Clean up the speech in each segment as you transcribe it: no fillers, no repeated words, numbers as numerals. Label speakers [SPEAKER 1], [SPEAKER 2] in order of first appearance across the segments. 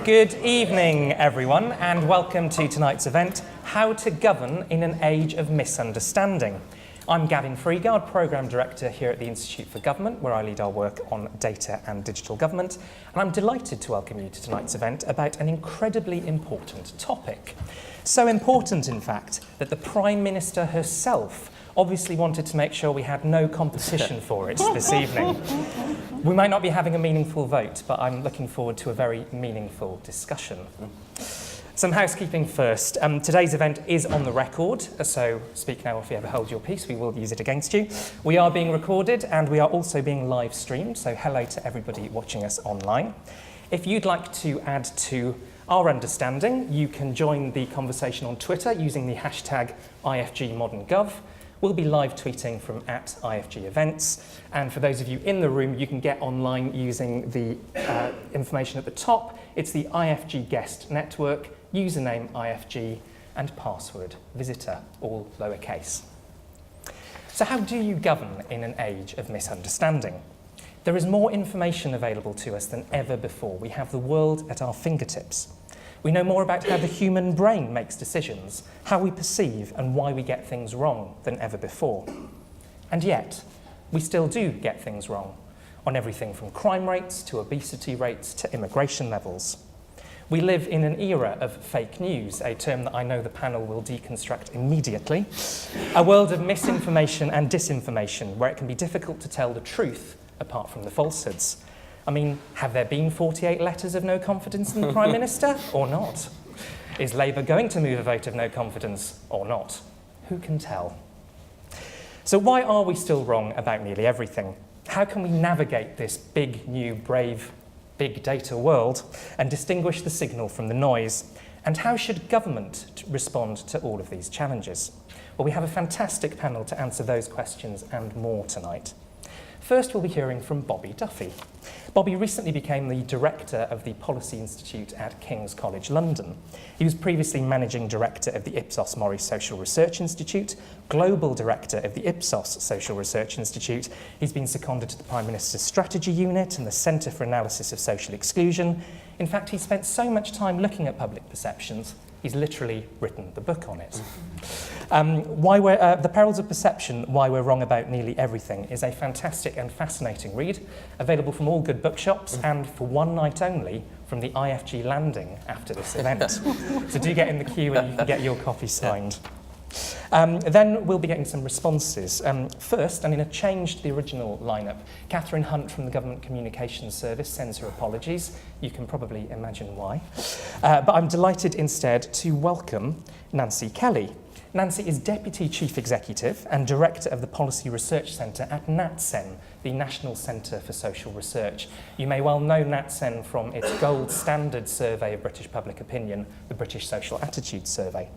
[SPEAKER 1] Good evening, everyone, and welcome to tonight's event, How to Govern in an Age of Misunderstanding. I'm Gavin Freeguard, Programme Director here at the Institute for Government, where I lead our work on data and digital government, and I'm delighted to welcome you to tonight's event about an incredibly important topic. So important, in fact, that the Prime Minister herself obviously wanted to make sure we had no competition for it this evening. We might not be having a meaningful vote, but I'm looking forward to a very meaningful discussion. Some housekeeping first. Today's event is on the record, so speak now if you ever hold your peace, we will use it against you. We are being recorded and we are also being live streamed, so hello to everybody watching us online. If you'd like to add to our understanding, you can join the conversation on Twitter using the hashtag IFGModernGov. We'll be live tweeting from @IFGEvents, and for those of you in the room, you can get online using the information at the top. It's the IFG Guest Network, username IFG, and password visitor, all lowercase. So how do you govern in an age of misunderstanding? There is more information available to us than ever before. We have the world at our fingertips. We know more about how the human brain makes decisions, how we perceive and why we get things wrong than ever before. And yet, we still do get things wrong on everything from crime rates to obesity rates to immigration levels. We live in an era of fake news, a term that I know the panel will deconstruct immediately. A world of misinformation and disinformation where it can be difficult to tell the truth apart from the falsehoods. I mean, have there been 48 letters of no confidence in the Prime Minister or not? Is Labour going to move a vote of no confidence or not? Who can tell? So why are we still wrong about nearly everything? How can we navigate this big, new, brave, big data world and distinguish the signal from the noise? And how should government respond to all of these challenges? Well, we have a fantastic panel to answer those questions and more tonight. First, we'll be hearing from Bobby Duffy. Bobby recently became the director of the Policy Institute at King's College London. He was previously managing director of the Ipsos Mori Social Research Institute, global director of the Ipsos Social Research Institute. He's been seconded to the Prime Minister's Strategy Unit and the Centre for Analysis of Social Exclusion. In fact, he spent so much time looking at public perceptions, he's literally written the book on it. The Perils of Perception, Why We're Wrong About Nearly Everything, is a fantastic and fascinating read, available from all good bookshops and for one night only from the IFG landing after this event. So do get in the queue and you can get your copy signed. Then we'll be getting some responses. First, and in a change to the original lineup, Catherine Hunt from the Government Communications Service sends her apologies. You can probably imagine why. But I'm delighted instead to welcome Nancy Kelley. Nancy is Deputy Chief Executive and Director of the Policy Research Centre at NatCen, the National Centre for Social Research. You may well know NatCen from its gold standard survey of British public opinion, the British Social Attitude Survey.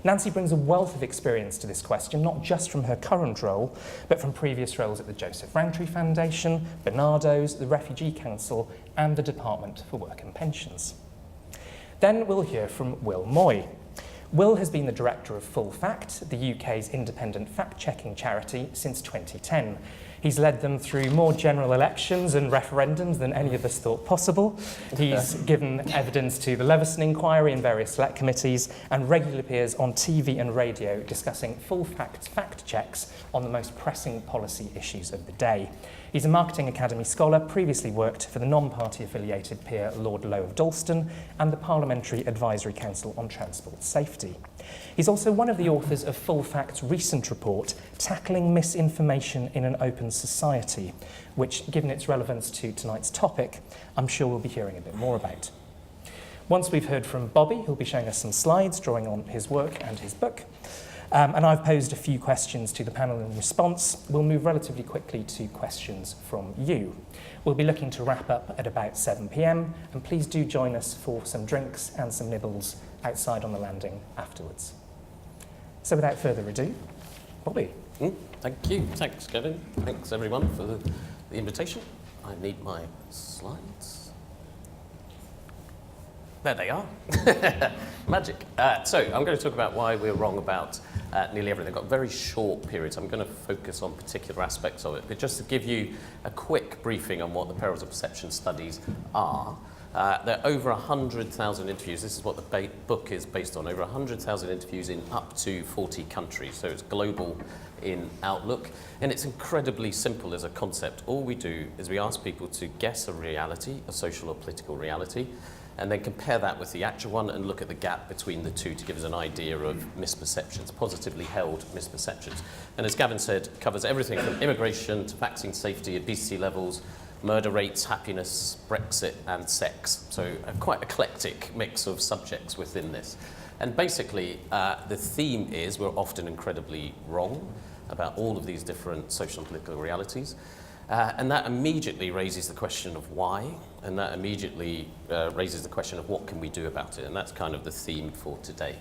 [SPEAKER 1] Nancy brings a wealth of experience to this question, not just from her current role, but from previous roles at the Joseph Rowntree Foundation, Barnardo's, the Refugee Council, and the Department for Work and Pensions. Then we'll hear from Will Moy. Will has been the director of Full Fact, the UK's independent fact-checking charity, since 2010. He's led them through more general elections and referendums than any of us thought possible. He's given evidence to the Leveson inquiry and various select committees and regularly appears on TV and radio discussing full fact checks on the most pressing policy issues of the day. He's a Marketing Academy scholar, previously worked for the non-party affiliated peer Lord Lowe of Dalston and the Parliamentary Advisory Council on Transport Safety. He's also one of the authors of Full Fact's recent report, Tackling Misinformation in an Open Society, which, given its relevance to tonight's topic, I'm sure we'll be hearing a bit more about. Once we've heard from Bobby, who'll be showing us some slides drawing on his work and his book, and I've posed a few questions to the panel in response, we'll move relatively quickly to questions from you. We'll be looking to wrap up at about 7 p.m, and please do join us for some drinks and some nibbles outside on the landing afterwards. So without further ado, Bobby.
[SPEAKER 2] Thank you. Thanks, Gavin. Thanks, everyone, for the invitation. I need my slides. There they are. Magic. So I'm going to talk about why we're wrong about nearly everything. I've got very short periods. I'm going to focus on particular aspects of it. But just to give you a quick briefing on what the Perils of Perception studies are, There are over 100,000 interviews. This is what the book is based on, over 100,000 interviews in up to 40 countries. So it's global in outlook. And it's incredibly simple as a concept. All we do is we ask people to guess a reality, a social or political reality, and then compare that with the actual one and look at the gap between the two to give us an idea of misperceptions, positively held misperceptions. And as Gavin said, it covers everything from immigration to vaccine safety, obesity levels, murder rates, happiness, Brexit, and sex. So a quite eclectic mix of subjects within this. And basically, the theme is we're often incredibly wrong about all of these different social and political realities. And that immediately raises the question of why, and that immediately raises the question of what can we do about it, and that's kind of the theme for today.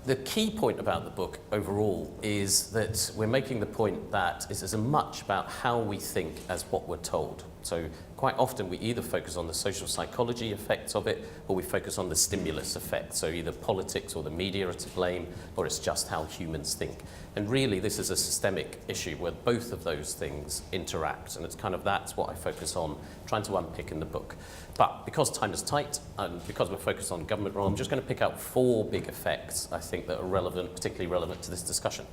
[SPEAKER 2] The key point about the book overall is that we're making the point that it's as much about how we think as what we're told. So quite often we either focus on the social psychology effects of it, or we focus on the stimulus effect. So either politics or the media are to blame, or it's just how humans think. And really this is a systemic issue where both of those things interact, and it's kind of that's what I focus on trying to unpick in the book. But because time is tight, and because we're focused on government role, I'm just going to pick out 4 big effects I think that are relevant, particularly relevant to this discussion.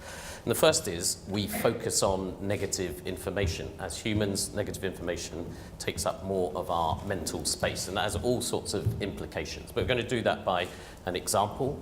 [SPEAKER 2] And the first is we focus on negative information. As humans, negative information takes up more of our mental space, and that has all sorts of implications. But we're going to do that by an example,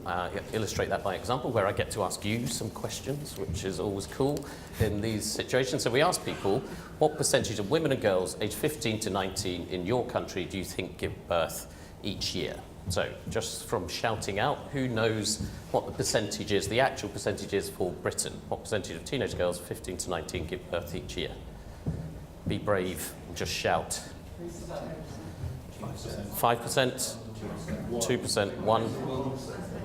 [SPEAKER 2] illustrate that by example, where I get to ask you some questions, which is always cool in these situations. So we ask people, what percentage of women and girls aged 15 to 19 in your country do you think give birth each year? So just from shouting out, who knows what the percentage is, the actual percentage is for Britain? What percentage of teenage girls 15 to 19 give birth each year? Be brave and just shout. 5%? 2%,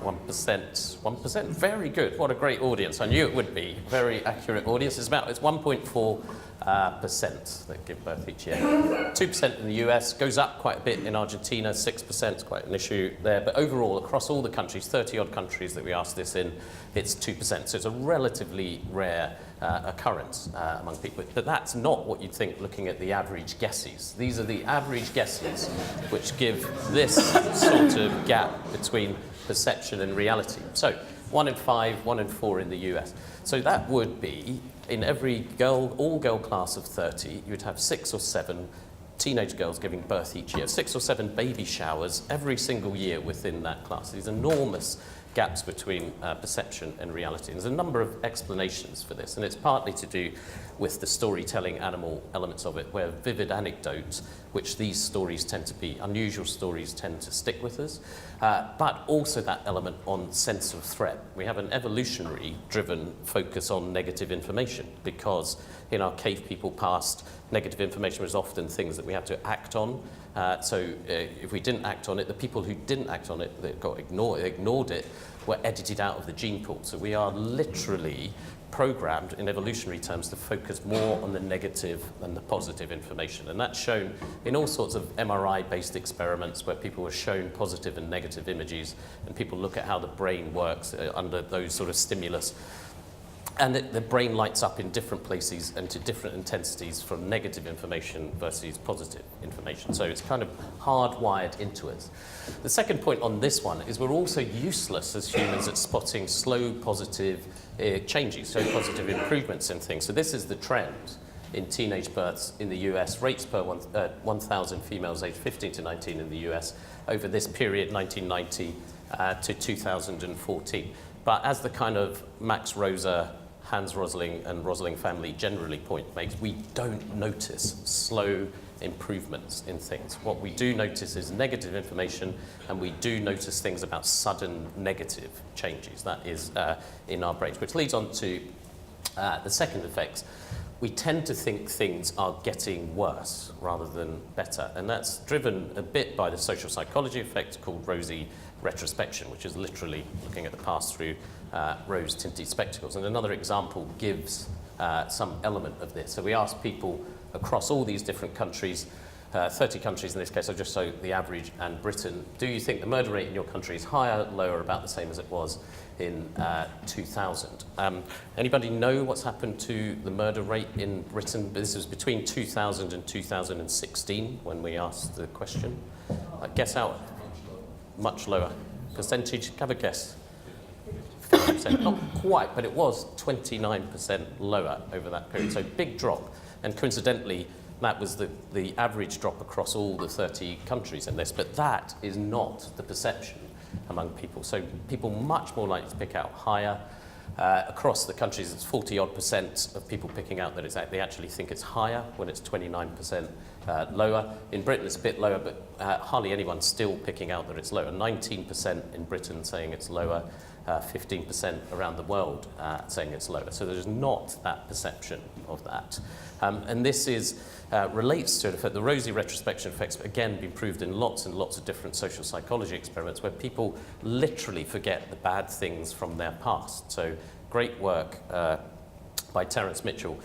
[SPEAKER 2] 1%, 1%. Very good. What a great audience. I knew it would be. Very accurate audience. It's 1.4% that give birth each year. 2% in the US, goes up quite a bit in Argentina, 6% is quite an issue there. But overall, across all the countries, 30-odd countries that we asked this in, it's 2%. So it's a relatively rare occurrence among people. But that's not what you'd think looking at the average guesses. These are the average guesses which give this sort of gap between perception and reality. So 1 in 5, 1 in 4 in the US. So that would be, in every all-girl class of 30, you would have 6 or 7 teenage girls giving birth each year, 6 or 7 baby showers every single year within that class. These enormous gaps between perception and reality. And there's a number of explanations for this, and it's partly to do with the storytelling animal elements of it, where vivid anecdotes, which these stories tend to be, unusual stories tend to stick with us, but also that element on sense of threat. We have an evolutionary-driven focus on negative information, because in our cave people past, negative information was often things that we had to act on. So if we didn't act on it, the people who didn't act on it, that got ignored it, were edited out of the gene pool. So we are literally programmed in evolutionary terms to focus more on the negative than the positive information. And that's shown in all sorts of MRI-based experiments where people were shown positive and negative images, and people look at how the brain works under those sort of stimulus. And the brain lights up in different places and to different intensities from negative information versus positive information. So it's kind of hardwired into us. The second point on this one is we're also useless as humans at spotting slow positive changes, slow positive improvements in things. So this is the trend in teenage births in the US, rates per 1,000 females aged 15 to 19 in the US over this period, 1990 to 2014. But as the kind of Max Rosa, Hans Rosling and Rosling family generally point makes, we don't notice slow improvements in things. What we do notice is negative information, and we do notice things about sudden negative changes. That is in our brains, which leads on to the second effect. We tend to think things are getting worse rather than better, and that's driven a bit by the social psychology effect called Rosie Retrospection, which is literally looking at the past through rose-tinted spectacles. And another example gives some element of this. So we asked people across all these different countries, 30 countries in this case, I've just shown the average and Britain. Do you think the murder rate in your country is higher, lower, about the same as it was in 2000? Anybody know what's happened to the murder rate in Britain? This was between 2000 and 2016 when we asked the question. Guess out. Much lower. Percentage, have a guess. 50%, not quite, but it was 29% lower over that period. So big drop. And coincidentally, that was the average drop across all the 30 countries in this. But that is not the perception among people. So people much more likely to pick out higher. Across the countries, it's 40-odd% of people picking out that they actually think it's higher when it's 29% lower. In Britain, it's a bit lower, but hardly anyone's still picking out that it's lower. 19% in Britain saying it's lower, 15% around the world saying it's lower. So there's not that perception of that. And this relates to the Rosie Retrospective effects, again, been proved in lots and lots of different social psychology experiments where people literally forget the bad things from their past. So great work by Terence Mitchell,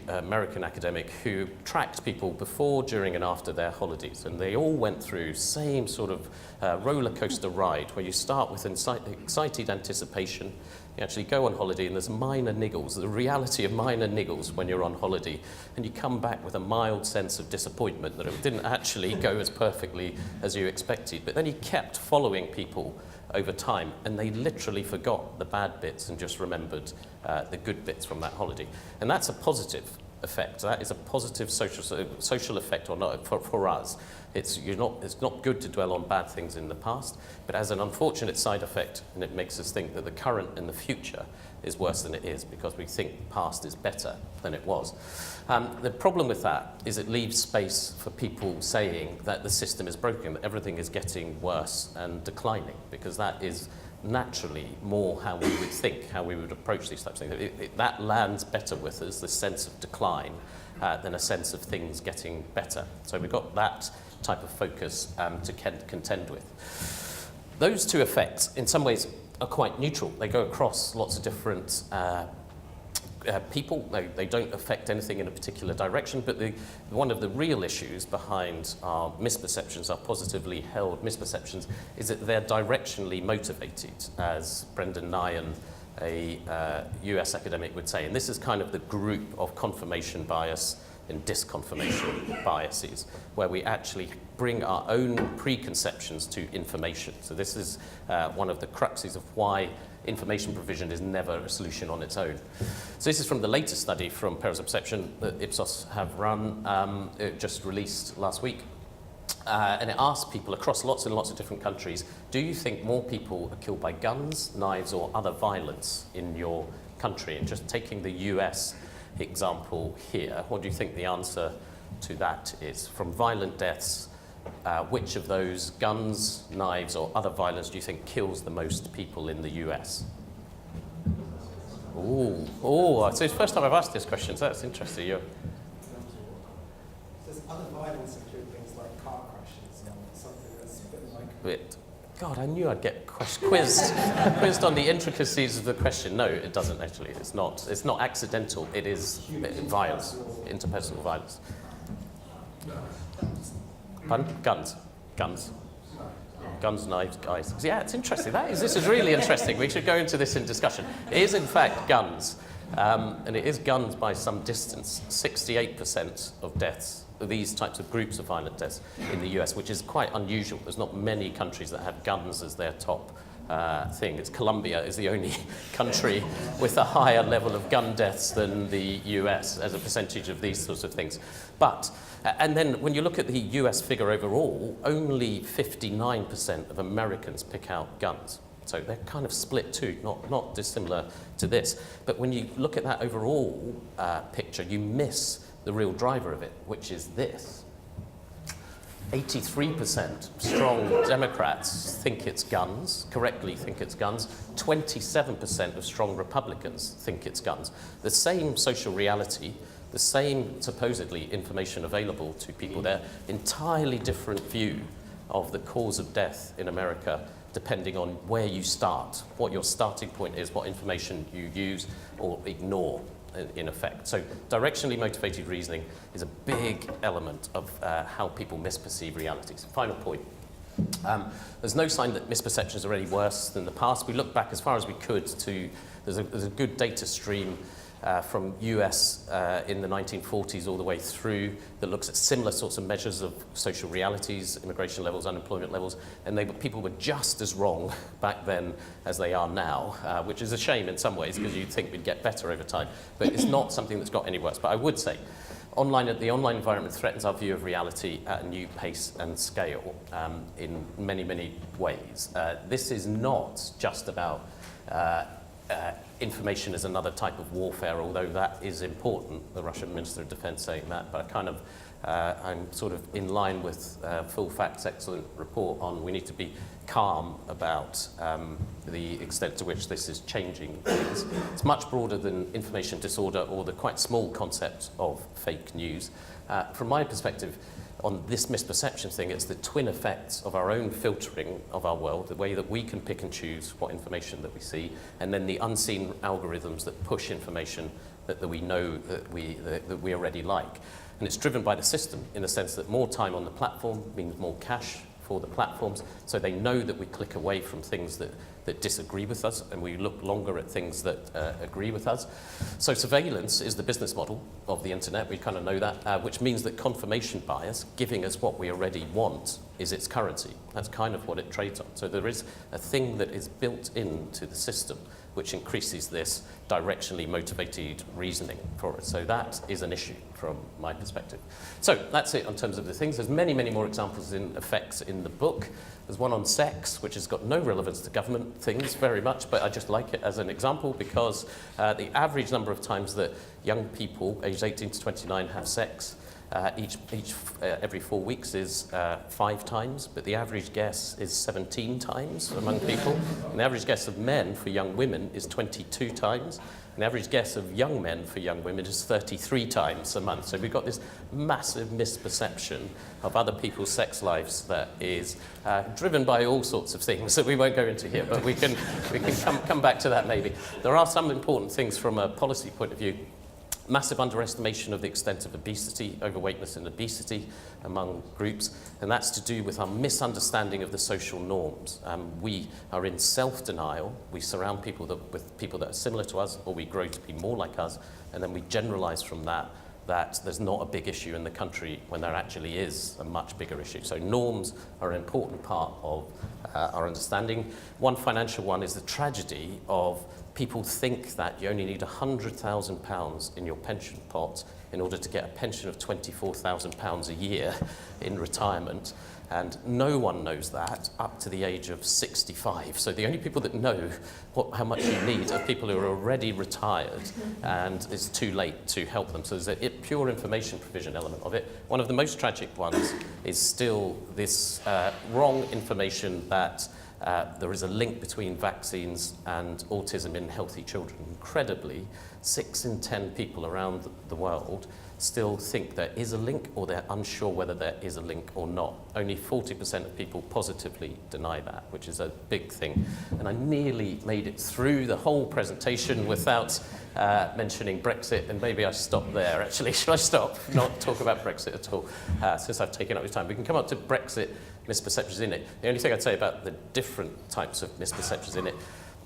[SPEAKER 2] American academic, who tracked people before, during and after their holidays. And they all went through same sort of roller coaster ride where you start with excited anticipation. You actually go on holiday and there's minor niggles, the reality of minor niggles when you're on holiday, and you come back with a mild sense of disappointment that it didn't actually go as perfectly as you expected. But then he kept following people over time, and they literally forgot the bad bits and just remembered the good bits from that holiday. And that's a positive effect. That is a positive social effect or not for us. It's not good to dwell on bad things in the past, but as an unfortunate side effect, and it makes us think that the current and the future is worse than it is because we think the past is better than it was. The problem with that is it leaves space for people saying that the system is broken, that everything is getting worse and declining, because that is naturally more how we would think, how we would approach these types of things. That lands better with us, the sense of decline, than a sense of things getting better. So we've got that type of focus to contend with. Those two effects, in some ways, are quite neutral. They go across lots of different people. They don't affect anything in a particular direction, but one of the real issues behind our misperceptions, our positively held misperceptions, is that they're directionally motivated, as Brendan Nyan, a US academic, would say. And this is kind of the group of confirmation bias and disconfirmation biases, where we actually bring our own preconceptions to information. So this is one of the cruxes of why information provision is never a solution on its own. So this is from the latest study from Perils Perception that Ipsos have run, it just released last week. And it asked people across lots and lots of different countries, do you think more people are killed by guns, knives, or other violence in your country? And just taking the US example here, what do you think the answer to that is? From violent deaths, which of those, guns, knives, or other violence, do you think kills the most people in the US? So it's the first time I've asked this question, so that's interesting.
[SPEAKER 3] Does other violence include things like car crashes or something that's a bit like...
[SPEAKER 2] God, I knew I'd get quizzed on the intricacies of the question. No, it doesn't actually. It's not accidental. It is violence, interpersonal violence. Pardon? Guns, knives, guys. Yeah, it's interesting. This is really interesting. We should go into this in discussion. It is in fact guns, and it is guns by some distance. 68% of deaths, these types of groups of violent deaths in the US, which is quite unusual. There's not many countries that have guns as their top thing. Colombia is the only country with a higher level of gun deaths than the US as a percentage of these sorts of things. But, and then when you look at the US figure overall, only 59% of Americans pick out guns. So they're kind of split too, not dissimilar to this. But when you look at that overall picture, you miss the real driver of it, which is this. 83% strong Democrats think it's guns, correctly think it's guns. 27% of strong Republicans think it's guns. The same social reality, the same supposedly information available to people there, entirely different view of the cause of death in America depending on where you start, what your starting point is, what information you use or ignore in effect. So directionally motivated reasoning is a big element of how people misperceive realities. Final point. There's no sign that misperceptions are any worse than the past. We look back as far as we could to, there's a good data stream from US in the 1940s all the way through that looks at similar sorts of measures of social realities, immigration levels, unemployment levels, and people were just as wrong back then as they are now, which is a shame in some ways because you'd think we'd get better over time, but it's not something that's got any worse. But I would say the online environment threatens our view of reality at a new pace and scale in many, many ways. This is not just about information as another type of warfare, although that is important, the Russian Minister of Defense saying that, but I'm sort of in line with Full Fact's excellent report on we need to be calm about the extent to which this is changing things. It's much broader than information disorder or the quite small concept of fake news. From my perspective, on this misperception thing, it's the twin effects of our own filtering of our world, the way that we can pick and choose what information that we see, and then the unseen algorithms that push information that we know that we already like. And it's driven by the system in the sense that more time on the platform means more cash for the platforms, so they know that we click away from things that disagree with us and we look longer at things that agree with us. So surveillance is the business model of the internet, we kind of know that, which means that confirmation bias, giving us what we already want, is its currency. That's kind of what it trades on. So there is a thing that is built into the system which increases this directionally motivated reasoning for us. So that is an issue from my perspective. So that's it in terms of the things. There's many, many more examples in effects in the book. There's one on sex, which has got no relevance to government things very much, but I just like it as an example because the average number of times that young people aged 18 to 29 have sex every 4 weeks is 5 times, but the average guess is 17 times among people. And the average guess of men for young women is 22 times. And the average guess of young men for young women is 33 times a month. So we've got this massive misperception of other people's sex lives that is driven by all sorts of things that we won't go into here, but we can come back to that maybe. There are some important things from a policy point of view. Massive underestimation of the extent of obesity, overweightness and obesity among groups, and that's to do with our misunderstanding of the social norms. We are in self-denial. We surround people with people that are similar to us, or we grow to be more like us, and then we generalize from that there's not a big issue in the country when there actually is a much bigger issue. So norms are an important part of our understanding. One financial one is the tragedy of people think that you only need £100,000 in your pension pot in order to get a pension of £24,000 a year in retirement. And no one knows that up to the age of 65. So the only people that know how much you need are people who are already retired, and it's too late to help them. So there's a pure information provision element of it. One of the most tragic ones is still this wrong information that there is a link between vaccines and autism in healthy children. Incredibly, 6 in 10 people around the world still think there is a link, or they're unsure whether there is a link or not. Only 40% of people positively deny that, which is a big thing. And I nearly made it through the whole presentation without mentioning Brexit, and maybe I stop there, actually. Should I stop? Not talk about Brexit at all, since I've taken up your time. We can come up to Brexit misperceptions in it. The only thing I'd say about the different types of misperceptions in it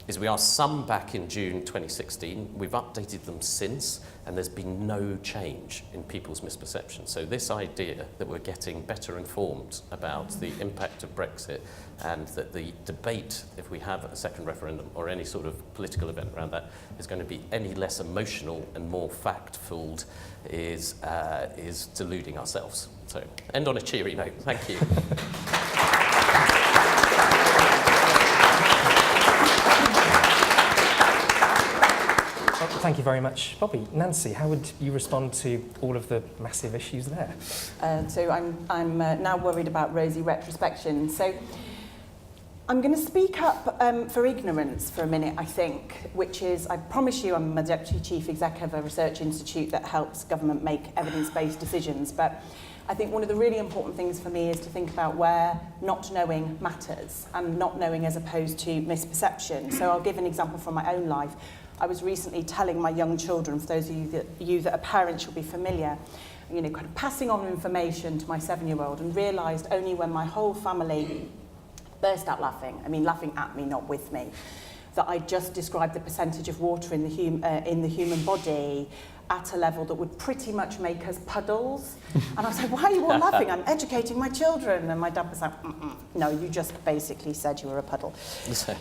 [SPEAKER 2] is we asked some back in June 2016. We've updated them since, and there's been no change in people's misperceptions. So this idea that we're getting better informed about the impact of Brexit, and that the debate, if we have a second referendum or any sort of political event around that, is going to be any less emotional and more fact-filled is deluding ourselves. So end on a cheery note. Thank you.
[SPEAKER 1] Thank you very much, Bobby. Nancy, how would you respond to all of the massive issues there?
[SPEAKER 4] So I'm now worried about Rosie Retrospective. So I'm going to speak up for ignorance for a minute, I think, which is, I promise you, I'm a Deputy Chief Exec of a research institute that helps government make evidence-based decisions, but I think one of the really important things for me is to think about where not knowing matters, and not knowing as opposed to misperception. So I'll give an example from my own life. I was recently telling my young children, for those of you that are parents, you'll be familiar, kind of passing on information to my 7-year-old, and realised only when my whole family burst out laughing, laughing at me, not with me, that I just described the percentage of water in the human body at a level that would pretty much make us puddles. And I was like, why are you all laughing? I'm educating my children. And my dad was like, no, you just basically said you were a puddle. So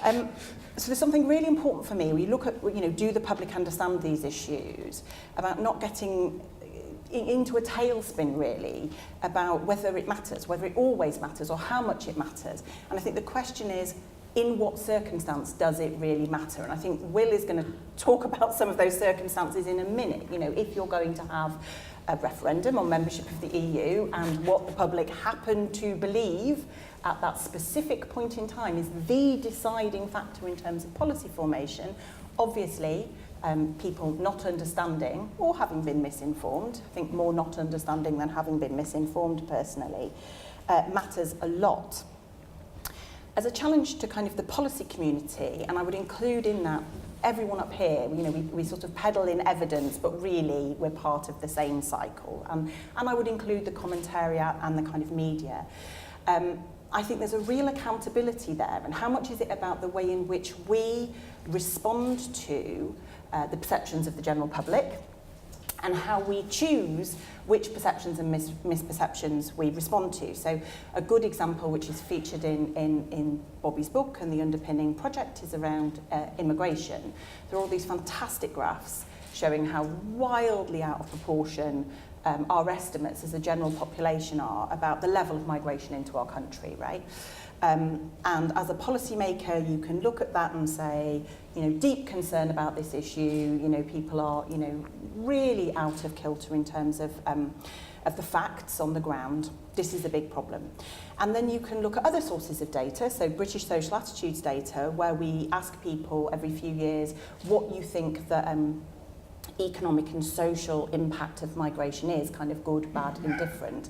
[SPEAKER 4] there's something really important for me. When you look at, do the public understand these issues, about not getting into a tailspin, really, about whether it matters, whether it always matters, or how much it matters. And I think the question is, in what circumstance does it really matter? And I think Will is going to talk about some of those circumstances in a minute. If you're going to have a referendum on membership of the EU, and what the public happen to believe at that specific point in time is the deciding factor in terms of policy formation, obviously, people not understanding or having been misinformed, I think more not understanding than having been misinformed personally, matters a lot. As a challenge to kind of the policy community, and I would include in that everyone up here, we sort of peddle in evidence, but really we're part of the same cycle. And I would include the commentariat and the kind of media. I think there's a real accountability there, and how much is it about the way in which we respond to the perceptions of the general public, and how we choose which perceptions and misperceptions we respond to. So a good example, which is featured in Bobby's book and the underpinning project, is around immigration. There are all these fantastic graphs showing how wildly out of proportion our estimates as a general population are about the level of migration into our country, right? And as a policymaker, you can look at that and say, deep concern about this issue, people are, really out of kilter in terms of the facts on the ground. This is a big problem. And then you can look at other sources of data, so British social attitudes data, where we ask people every few years what you think the economic and social impact of migration is, kind of good, bad, indifferent.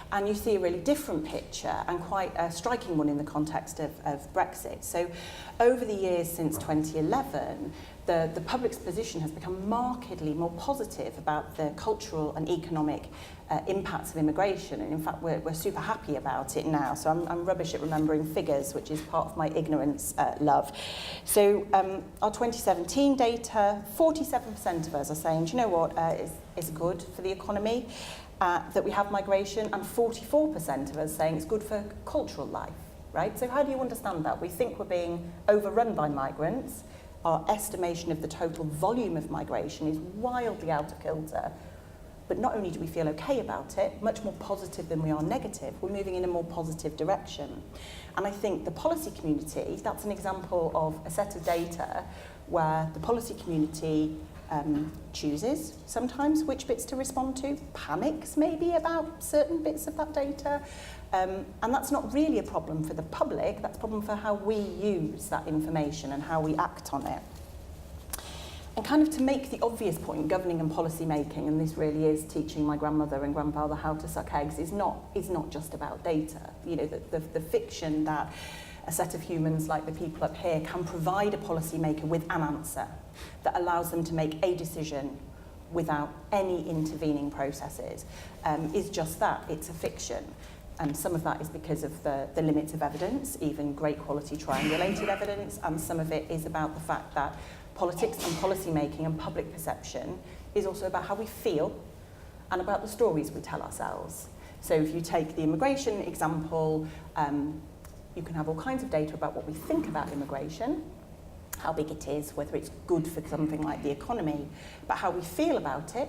[SPEAKER 4] And you see a really different picture, and quite a striking one in the context of Brexit. So over the years since 2011, the public's position has become markedly more positive about the cultural and economic impacts of immigration. And in fact, we're super happy about it now. So I'm rubbish at remembering figures, which is part of my ignorance love. So our 2017 data, 47% of us are saying, do you know what, is good for the economy, that we have migration, and 44% of us saying it's good for cultural life, right? So how do you understand that? We think we're being overrun by migrants. Our estimation of the total volume of migration is wildly out of kilter. But not only do we feel okay about it, much more positive than we are negative, we're moving in a more positive direction. And I think the policy community, that's an example of a set of data where the policy community chooses sometimes which bits to respond to, panics maybe about certain bits of that data, and that's not really a problem for the public, that's a problem for how we use that information and how we act on it. And kind of to make the obvious point, governing and policy making, and this really is teaching my grandmother and grandfather how to suck eggs, is not just about data. The fiction that a set of humans like the people up here can provide a policymaker with an answer that allows them to make a decision without any intervening processes is just that. It's a fiction. And some of that is because of the limits of evidence, even great quality triangulated evidence, and some of it is about the fact that politics and policy making and public perception is also about how we feel and about the stories we tell ourselves. So if you take the immigration example, you can have all kinds of data about what we think about immigration, how big it is, whether it's good for something like the economy, but how we feel about it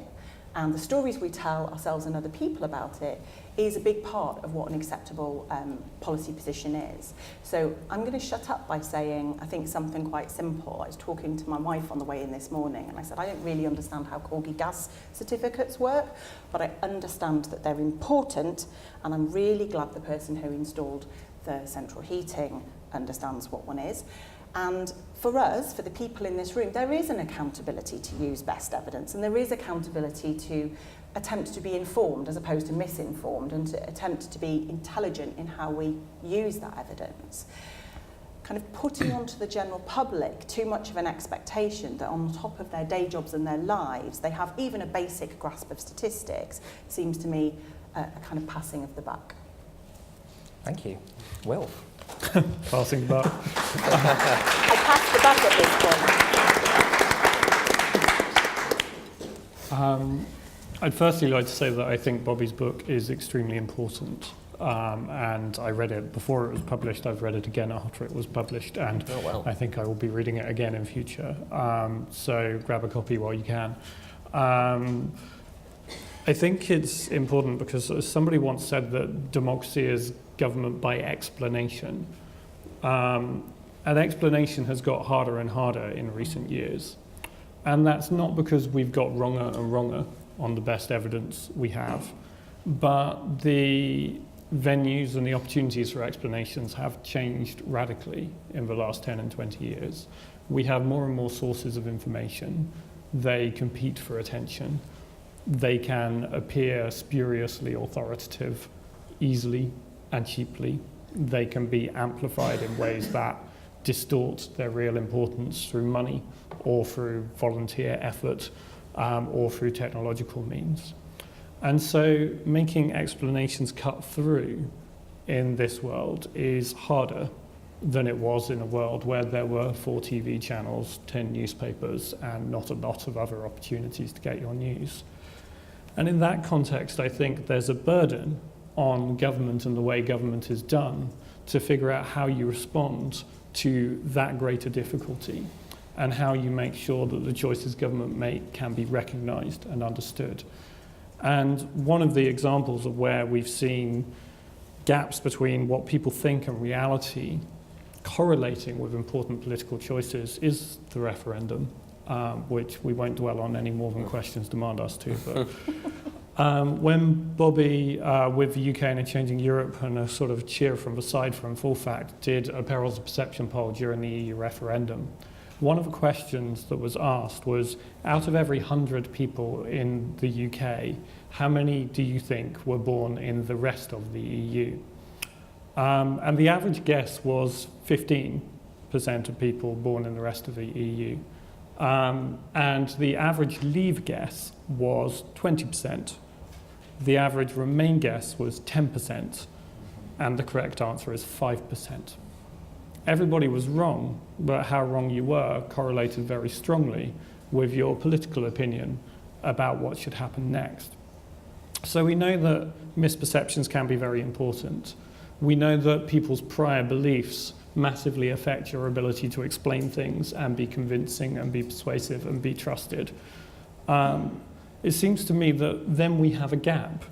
[SPEAKER 4] and the stories we tell ourselves and other people about it is a big part of what an acceptable policy position is. So I'm going to shut up by saying, I think something quite simple. I was talking to my wife on the way in this morning and I said, I don't really understand how Corgi gas certificates work, but I understand that they're important, and I'm really glad the person who installed the central heating understands what one is. And for us, for the people in this room, there is an accountability to use best evidence, and there is accountability to attempt to be informed as opposed to misinformed, and to attempt to be intelligent in how we use that evidence. kind of putting onto the general public too much of an expectation that on top of their day jobs and their lives, they have even a basic grasp of statistics, seems to me a kind of passing of the buck.
[SPEAKER 1] Thank you. Will?
[SPEAKER 5] Passing the buck.
[SPEAKER 4] I pass the buck at this point.
[SPEAKER 5] I'd firstly like to say that I think Bobby's book is extremely important. And I read it before it was published. I've read it again after it was published, and I think I will be reading it again in future. So grab a copy while you can. I think it's important because somebody once said that democracy is government by explanation. And explanation has got harder and harder in recent years. And that's not because we've got wronger and wronger on the best evidence we have, but the venues and the opportunities for explanations have changed radically in the last 10 and 20 years. We have more and more sources of information. They compete for attention. They can appear spuriously authoritative easily and cheaply. They can be amplified in ways that distort their real importance through money or through volunteer effort or through technological means. And so making explanations cut through in this world is harder than it was in a world where there were 4 TV channels, 10 newspapers, and not a lot of other opportunities to get your news. And in that context, I think there's a burden on government and the way government is done to figure out how you respond to that greater difficulty and how you make sure that the choices government make can be recognised and understood. And one of the examples of where we've seen gaps between what people think and reality correlating with important political choices is the referendum, which we won't dwell on any more than questions demand us to. But when Bobby, with the UK and a Changing Europe and a sort of cheer from the side from Full Fact, did a Perils perception poll during the EU referendum, one of the questions that was asked was, out of every 100 people in the UK, how many do you think were born in the rest of the EU? And the average guess was 15% of people born in the rest of the EU. And the average leave guess was 20%. The average remain guess was 10%. And the correct answer is 5%. Everybody was wrong, but how wrong you were correlated very strongly with your political opinion about what should happen next. So we know that misperceptions can be very important. We know that people's prior beliefs massively affect your ability to explain things and be convincing and be persuasive and be trusted. It seems to me that then we have a gap,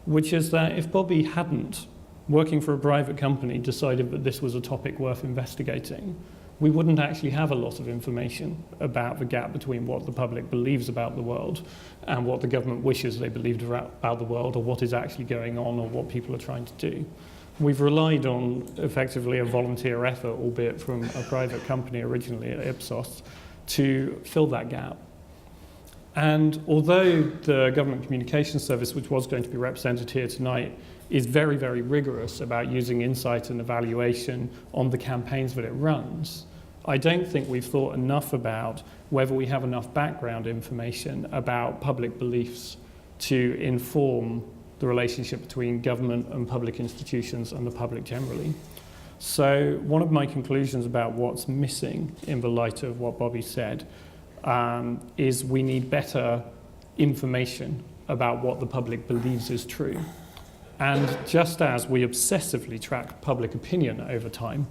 [SPEAKER 5] which is that if Bobby hadn't, working for a private company, decided that this was a topic worth investigating, we wouldn't actually have a lot of information about the gap between what the public believes about the world and what the government wishes they believed about the world, or what is actually going on, or what people are trying to do. We've relied on effectively a volunteer effort, albeit from a private company originally at Ipsos, to fill that gap. And although the Government Communications Service, which was going to be represented here tonight, is very, very rigorous about using insight and evaluation on the campaigns that it runs, I don't think we've thought enough about whether we have enough background information about public beliefs to inform the relationship between government and public institutions and the public generally. So one of my conclusions about what's missing in the light of what Bobby said is we need better information about what the public believes is true. And just as we obsessively track public opinion over time,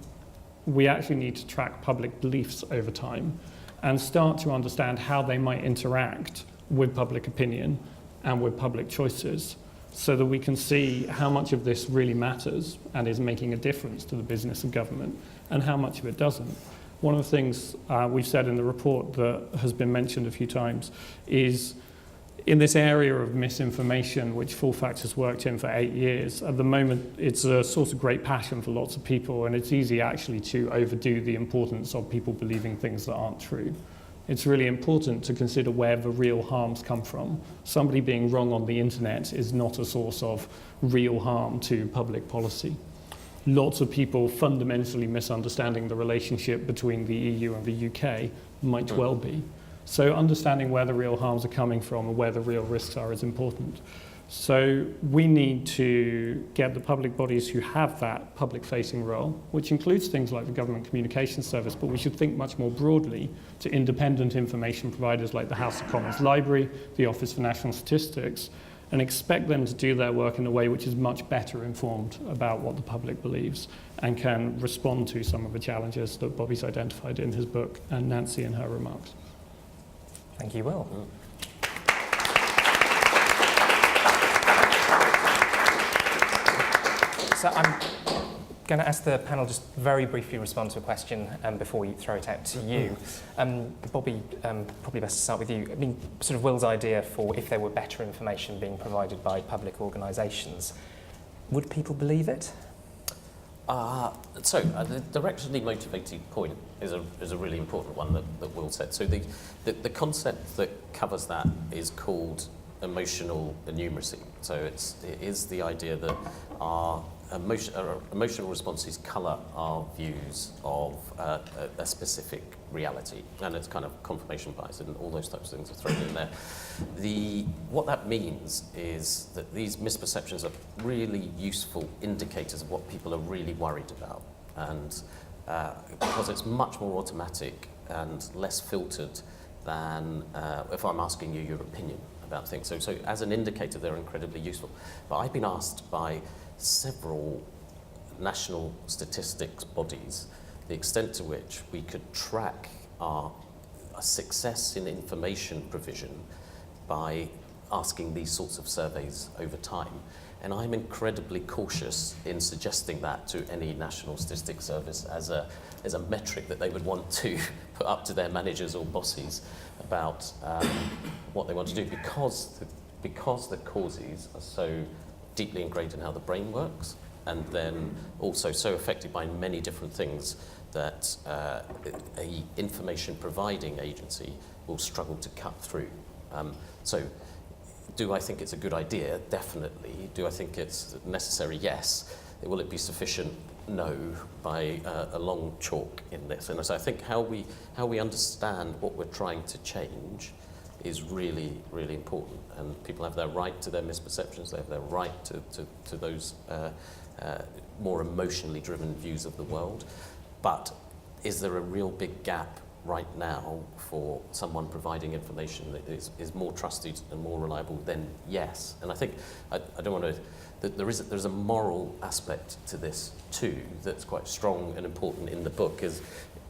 [SPEAKER 5] we actually need to track public beliefs over time and start to understand how they might interact with public opinion and with public choices, so that we can see how much of this really matters and is making a difference to the business of government and how much of it doesn't. One of the things we've said in the report that has been mentioned a few times is, in this area of misinformation, which Full Fact has worked in for 8 years, at the moment it's a source of great passion for lots of people, and it's easy actually to overdo the importance of people believing things that aren't true. It's really important to consider where the real harms come from. Somebody being wrong on the internet is not a source of real harm to public policy. lots of people fundamentally misunderstanding the relationship between the EU and the UK might well be. So understanding where the real harms are coming from and where the real risks are is important. So we need to get the public bodies who have that public-facing role, which includes things like the Government Communications Service, but we should think much more broadly to independent information providers like the House of Commons Library, the Office for National Statistics, and expect them to do their work in a way which is much better informed about what the public believes and can respond to some of the challenges that Bobby's identified in his book and Nancy in her remarks.
[SPEAKER 1] Thank you, Will. So I'm going to ask the panel just very briefly respond to a question before we throw it out to you. Bobby, probably best to start with you. I mean, sort of Will's idea for if there were better information being provided by public organisations, would people believe it? The directionally motivated point is a really important one that Will said. So the concept that covers that is called emotional numeracy. So it is the idea that our emotional responses colour our views of a specific reality, and it's kind of confirmation bias and all those types of things are thrown in there. What that means is that these misperceptions are really useful indicators of what people are really worried about, and because it's much more automatic and less filtered than if I'm asking you your opinion about things. So as an indicator, they're incredibly useful. But I've been asked by several national statistics bodies the extent to which we could track our success in information provision by asking these sorts of surveys over time. And I'm incredibly cautious in suggesting that to any national statistics service as a metric that they would want to put up to their managers or bosses about what they want to do, because the causes are so deeply ingrained in how the brain works, and then also so affected by many different things that a information providing agency will struggle to cut through. So do I think it's a good idea? Definitely. Do I think it's necessary? Yes. Will it be sufficient? No, by a long chalk in this. And so I think how we understand what we're trying to change is really, really important. And people have their right to their misperceptions. They have their right to those more emotionally driven views of the world. But is there a real big gap right now for someone providing information that is more trusted and more reliable? Then yes. And I think I don't want to. There's a moral aspect to this too that's quite strong and important in the book. Is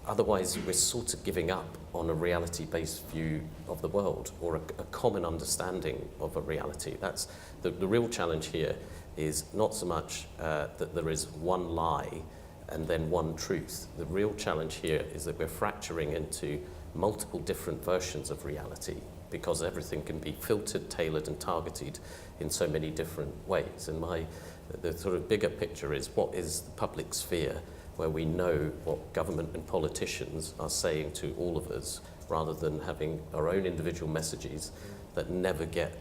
[SPEAKER 1] otherwise we're sort of giving up on a reality-based view of the world or a common understanding of a reality. That's the real challenge here. Is not so much that there is one lie and then one truth. The real challenge here is that we're fracturing into multiple different versions of reality, because everything can be filtered, tailored and targeted in so many different ways. And the sort of bigger picture is, what is the public sphere where we know what government and politicians are saying to all of us, rather than having our own individual messages that never get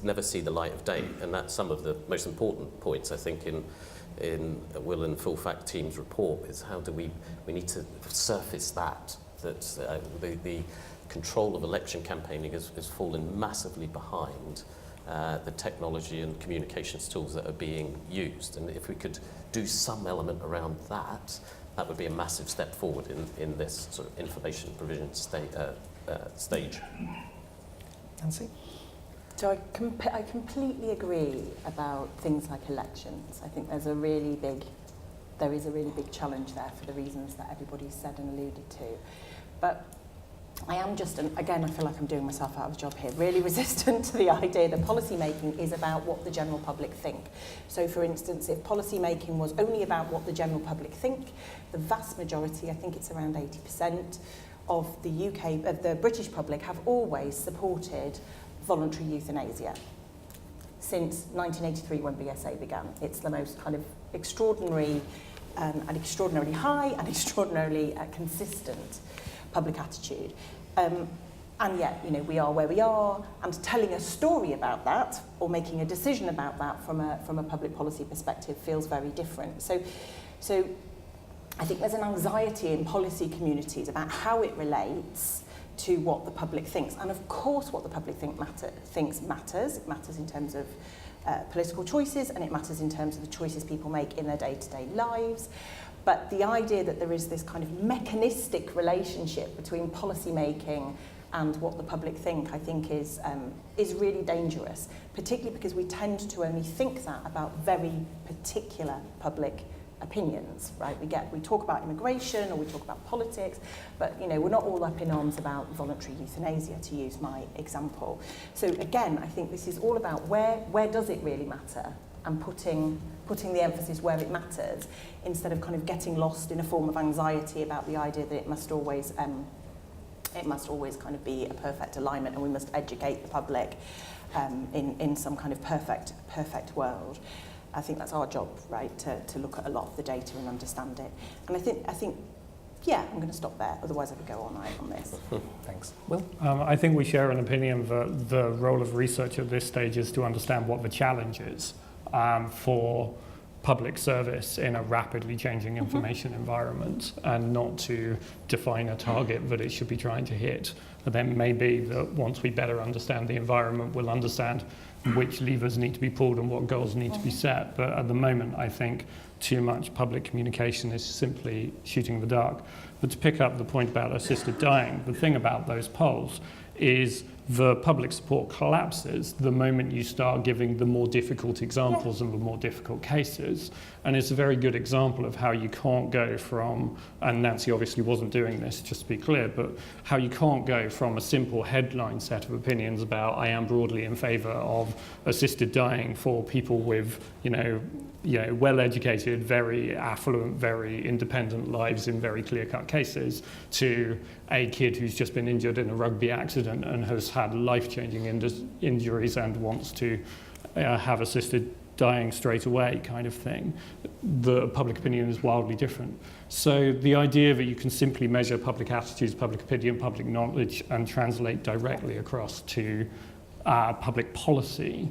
[SPEAKER 1] never see the light of day. And that's some of the most important points, I think, in Will and Full Fact Team's report, is how do we need to surface that the control of election campaigning has fallen massively behind the technology and communications tools that are being used. And if we could do some element around that, that would be a massive step forward in this sort of information provision stage.
[SPEAKER 4] Nancy? So I completely agree about things like elections. I think there is a really big challenge there for the reasons that everybody's said and alluded to. But I am just, and again, I feel like I'm doing myself out of a job here, really resistant to the idea that policy making is about what the general public think. So for instance, if policy making was only about what the general public think, the vast majority, I think it's around 80% of the British public have always supported voluntary euthanasia since 1983 when BSA began. It's the most kind of extraordinary and extraordinarily high and extraordinarily consistent public attitude. And yet, we are where we are, and telling a story about that or making a decision about that from a public policy perspective feels very different. So I think there's an anxiety in policy communities about how it relates to what the public thinks. And of course, what the public thinks matters. It matters in terms of political choices, and it matters in terms of the choices people make in their day-to-day lives. But the idea that there is this kind of mechanistic relationship between policy making and what the public think, I think, is really dangerous, particularly because we tend to only think that about very particular public opinions, right? We talk about immigration or we talk about politics, but we're not all up in arms about voluntary euthanasia, to use my example. So again, I think this is all about where does it really matter, and putting the emphasis where it matters, instead of kind of getting lost in a form of anxiety about the idea that it must always kind of be a perfect alignment, and we must educate the public in some kind of perfect world. I think that's our job, right, to look at a lot of the data and understand it. And I think, yeah, I'm going to stop there. Otherwise, I could go all night on this.
[SPEAKER 1] Thanks. Will?
[SPEAKER 5] I think we share an opinion that the role of research at this stage is to understand what the challenge is for public service in a rapidly changing information environment, and not to define a target that it should be trying to hit. But then maybe that once we better understand the environment, we'll understand which levers need to be pulled and what goals need to be set. But at the moment, I think too much public communication is simply shooting in the dark. But to pick up the point about assisted dying, the thing about those polls is the public support collapses the moment you start giving the more difficult examples and the more difficult cases. And it's a very good example of how you can't go from, and Nancy obviously wasn't doing this, just to be clear, but how you can't go from a simple headline set of opinions about I am broadly in favour of assisted dying for people with, well-educated, very affluent, very independent lives in very clear-cut cases, to a kid who's just been injured in a rugby accident and has had life-changing injuries and wants to have assisted dying straight away, kind of thing. The public opinion is wildly different. So the idea that you can simply measure public attitudes, public opinion, public knowledge, and translate directly across to public policy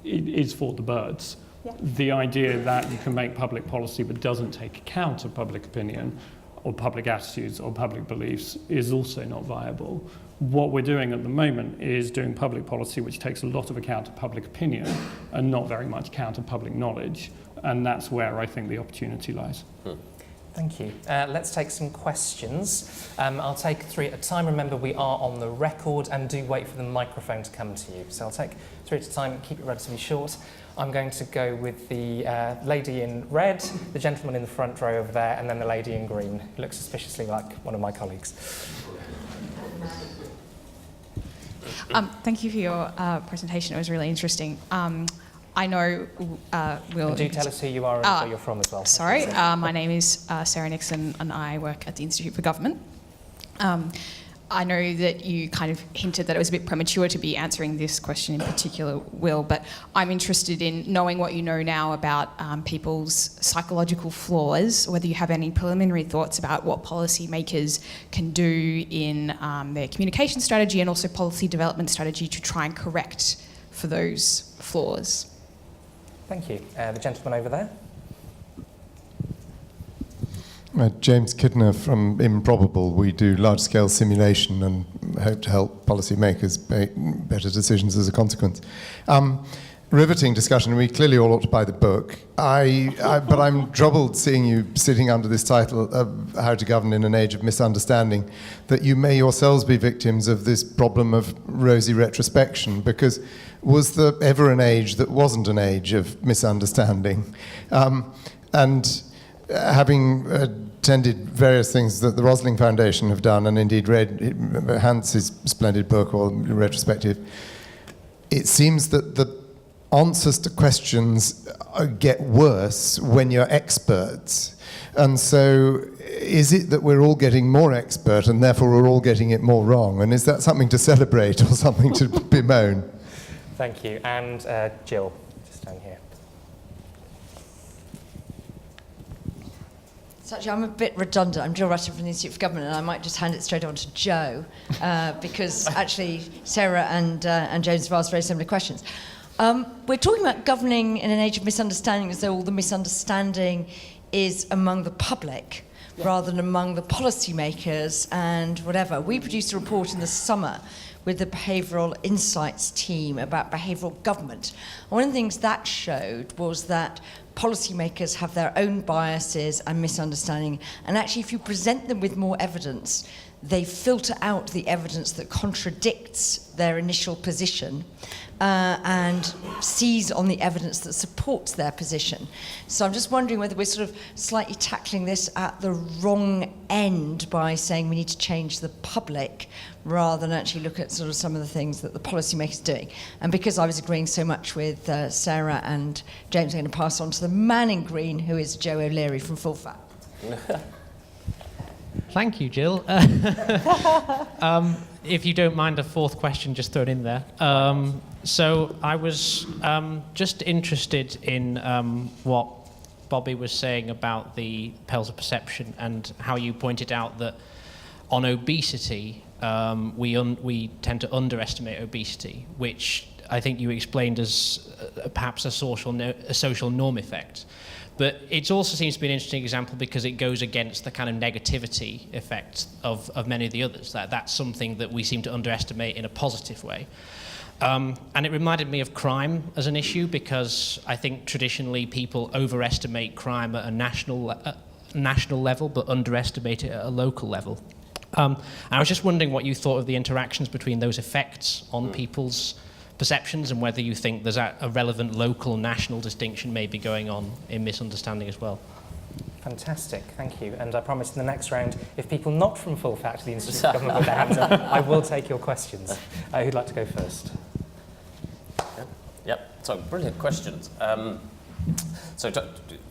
[SPEAKER 5] is for the birds.
[SPEAKER 4] Yeah.
[SPEAKER 5] The idea that you can make public policy but doesn't take account of public opinion or public attitudes or public beliefs is also not viable. What we're doing at the moment is doing public policy which takes a lot of account of public opinion and not very much account of public knowledge. And that's where I think the opportunity lies.
[SPEAKER 1] Thank you. Let's take some questions. I'll take 3 at a time. Remember, we are on the record, and do wait for the microphone to come to you. So I'll take 3 at a time, keep it relatively short. I'm going to go with the lady in red, the gentleman in the front row over there, and then the lady in green, who looks suspiciously like one of my colleagues.
[SPEAKER 6] Thank you for your presentation. It was really interesting. I know Will...
[SPEAKER 1] And do tell us who you are and where you're from as well.
[SPEAKER 6] Sorry, my name is Sarah Nixon, and I work at the Institute for Government. I know that you kind of hinted that it was a bit premature to be answering this question in particular, Will, but I'm interested in knowing what you know now about people's psychological flaws, whether you have any preliminary thoughts about what policymakers can do in their communication strategy and also policy development strategy to try and correct for those flaws.
[SPEAKER 1] Thank you. The gentleman over there.
[SPEAKER 7] James Kidner from Improbable. We do large-scale simulation and hope to help policymakers make better decisions as a consequence. Riveting discussion. We clearly all ought to buy the book. But I'm troubled seeing you sitting under this title of How to Govern in an Age of Misunderstanding, that you may yourselves be victims of this problem of Rosie Retrospection, because was there ever an age that wasn't an age of misunderstanding? And having attended various things that the Rosling Foundation have done, and indeed read Hans's splendid book, or Retrospective, it seems that the answers to questions get worse when you're experts. And so is it that we're all getting more expert and therefore we're all getting it more wrong? And is that something to celebrate or something to bemoan?
[SPEAKER 1] Thank you. And Jill, just down here.
[SPEAKER 8] So actually, I'm a bit redundant. I'm Jill Rutter from the Institute for Government, and I might just hand it straight on to Jo, because actually Sarah and James have asked very similar questions. We're talking about governing in an age of misunderstanding as though all the misunderstanding is among the public rather than among the policymakers and whatever. We produced a report in the summer with the Behavioural Insights team about behavioural government. And one of the things that showed was that policymakers have their own biases and misunderstanding, and actually if you present them with more evidence, they filter out the evidence that contradicts their initial position and seize on the evidence that supports their position. So I'm just wondering whether we're sort of slightly tackling this at the wrong end by saying we need to change the public rather than actually look at sort of some of the things that the policymakers are doing. And because I was agreeing so much with Sarah and James, I'm going to pass on to the man in green, who is Jo OLeary from Full Fat.
[SPEAKER 9] Thank you, Jill. If you don't mind a fourth question just thrown in there. So I was just interested in what Bobby was saying about the Perils of Perception and how you pointed out that on obesity, we tend to underestimate obesity, which I think you explained as perhaps a social norm effect. But it also seems to be an interesting example because it goes against the kind of negativity effect of many of the others. That's something that we seem to underestimate in a positive way. And it reminded me of crime as an issue because I think traditionally people overestimate crime at a national level but underestimate it at a local level. I was just wondering what you thought of the interactions between those effects on people's perceptions and whether you think there's a relevant local national distinction maybe going on in misunderstanding as well.
[SPEAKER 1] Fantastic, thank you. And I promise in the next round, if people not from Full Fat to the Institute of Government put their hands up, I will take your questions. Who'd like to go first?
[SPEAKER 2] Yep, so brilliant questions. So there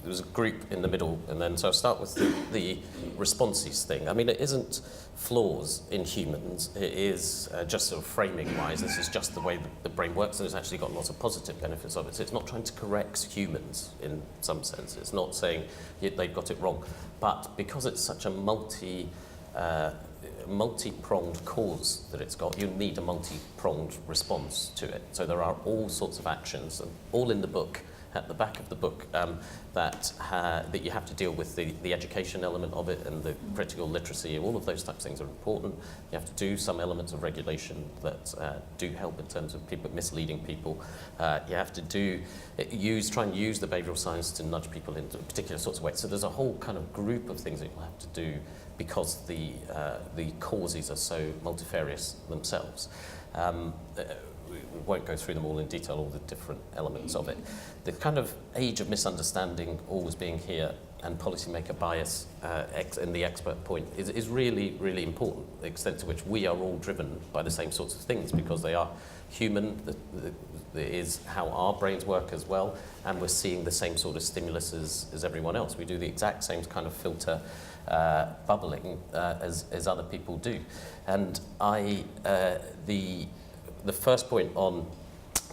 [SPEAKER 2] was a group in the middle, and then so I'll start with the responses thing. I mean, it isn't flaws in humans, it is just sort of framing-wise, this is just the way the brain works, and it's actually got lots of positive benefits of it. So it's not trying to correct humans in some sense. It's not saying they've got it wrong. But because it's such a multi-pronged cause that it's got, you need a multi-pronged response to it. So there are all sorts of actions, and all in the book, at the back of the book, that you have to deal with the education element of it and the critical literacy. All of those types of things are important. You have to do some elements of regulation that do help in terms of people misleading people. You have to try and use the behavioural science to nudge people into particular sorts of ways. So there's a whole kind of group of things that you'll have to do because the causes are so multifarious themselves. We won't go through them all in detail, all the different elements of it. The kind of age of misunderstanding always being here and policymaker bias in the expert point is really, really important, the extent to which we are all driven by the same sorts of things because they are human, it is how our brains work as well, and we're seeing the same sort of stimulus as everyone else. We do the exact same kind of filter bubbling as other people do. And the first point on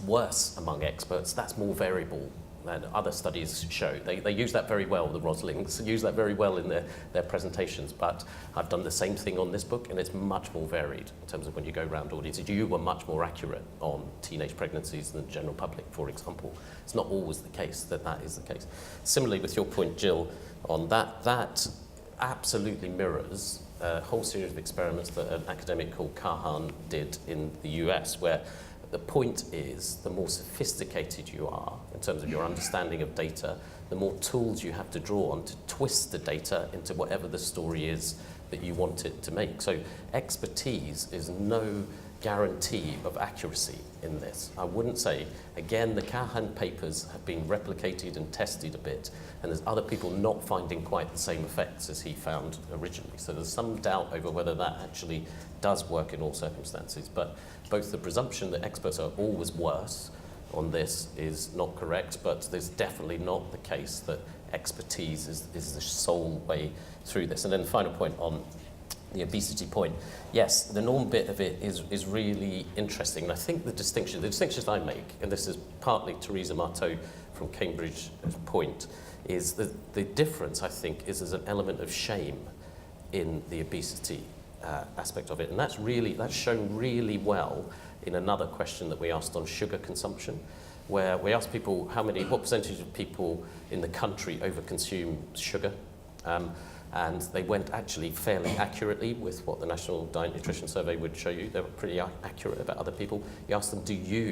[SPEAKER 2] worse among experts, that's more variable than other studies show. They use that very well, the Roslings use that very well in their presentations, but I've done the same thing on this book and it's much more varied in terms of when you go around audiences. You were much more accurate on teenage pregnancies than the general public, for example. It's not always the case that is the case. Similarly with your point, Jill, on that absolutely mirrors a whole series of experiments that an academic called Kahan did in the US, where the point is the more sophisticated you are in terms of your understanding of data, the more tools you have to draw on to twist the data into whatever the story is that you want it to make. So expertise is no guarantee of accuracy in this. I wouldn't say, again, the Kahan papers have been replicated and tested a bit, and there's other people not finding quite the same effects as he found originally. So there's some doubt over whether that actually does work in all circumstances, but both the presumption that experts are always worse on this is not correct, but there's definitely not the case that expertise is the sole way through this. And then the final point on the obesity point, yes, the norm bit of it is really interesting. And I think the distinctions I make, and this is partly Teresa Marteau from from Cambridge's point, is that the difference, I think, is as an element of shame in the obesity aspect of it. And that's shown really well in another question that we asked on sugar consumption, where we asked people what percentage of people in the country overconsume sugar. And they went actually fairly accurately with what the National Diet Nutrition Survey would show you. They were pretty accurate about other people. You ask them,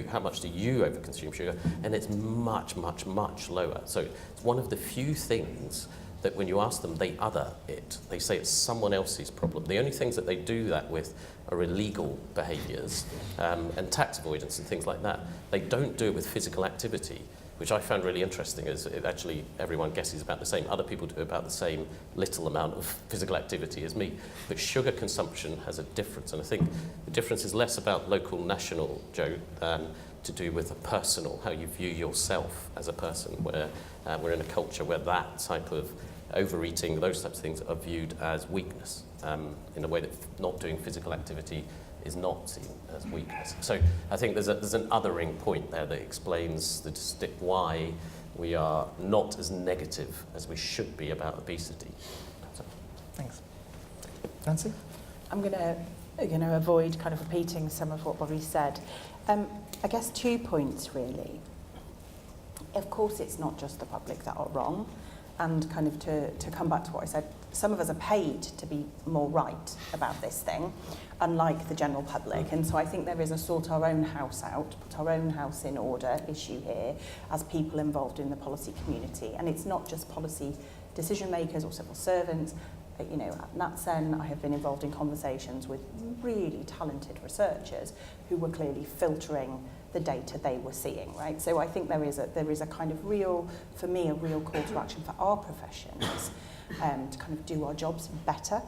[SPEAKER 2] how much do you overconsume sugar? And it's much, much, much lower. So it's one of the few things that when you ask them, they other it. They say it's someone else's problem. The only things that they do that with are illegal behaviours and tax avoidance and things like that. They don't do it with physical activity, which I found really interesting, is it actually everyone guesses about the same. Other people do about the same little amount of physical activity as me. But sugar consumption has a difference, and I think the difference is less about local, national, Joe, than to do with a personal, how you view yourself as a person, where we're in a culture where that type of overeating, those types of things are viewed as weakness, in a way that not doing physical activity is not seen as weakness. So I think there's an othering point there that explains why we are not as negative as we should be about obesity. So.
[SPEAKER 1] Thanks. Nancy?
[SPEAKER 4] I'm going to avoid kind of repeating some of what Bobby said. I guess 2 points really. Of course, it's not just the public that are wrong. And kind of to come back to what I said, some of us are paid to be more right about this thing, unlike the general public. And so I think there is a sort our own house out, put our own house in order issue here as people involved in the policy community. And it's not just policy decision makers or civil servants. You know, at NatSen, I have been involved in conversations with really talented researchers who were clearly filtering the data they were seeing, right? So I think there is a kind of real, for me, a real call to action for our professions to kind of do our jobs better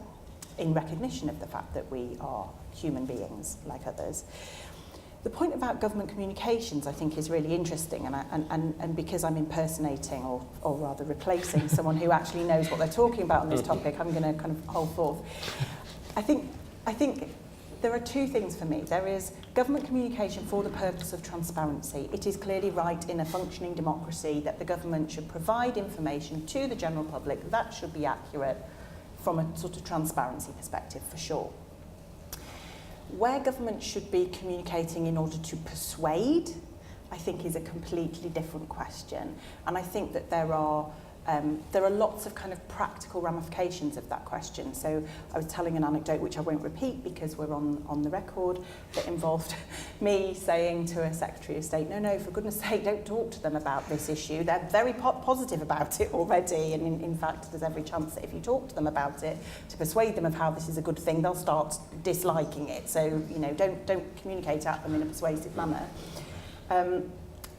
[SPEAKER 4] in recognition of the fact that we are human beings like others. The point about government communications, I think, is really interesting, and because I'm impersonating or rather replacing someone who actually knows what they're talking about on this topic, I'm going to kind of hold forth. I think there are 2 things for me. There is government communication for the purpose of transparency. It is clearly right in a functioning democracy that the government should provide information to the general public that should be accurate from a sort of transparency perspective, for sure. Where government should be communicating in order to persuade, I think, is a completely different question. And I think that there are lots of kind of practical ramifications of that question. So I was telling an anecdote, which I won't repeat because we're on the record, that involved me saying to a Secretary of State, no, for goodness sake, don't talk to them about this issue. They're very positive about it already. And in fact, there's every chance that if you talk to them about it, to persuade them of how this is a good thing, they'll start disliking it. So, you know, don't communicate at them in a persuasive manner. And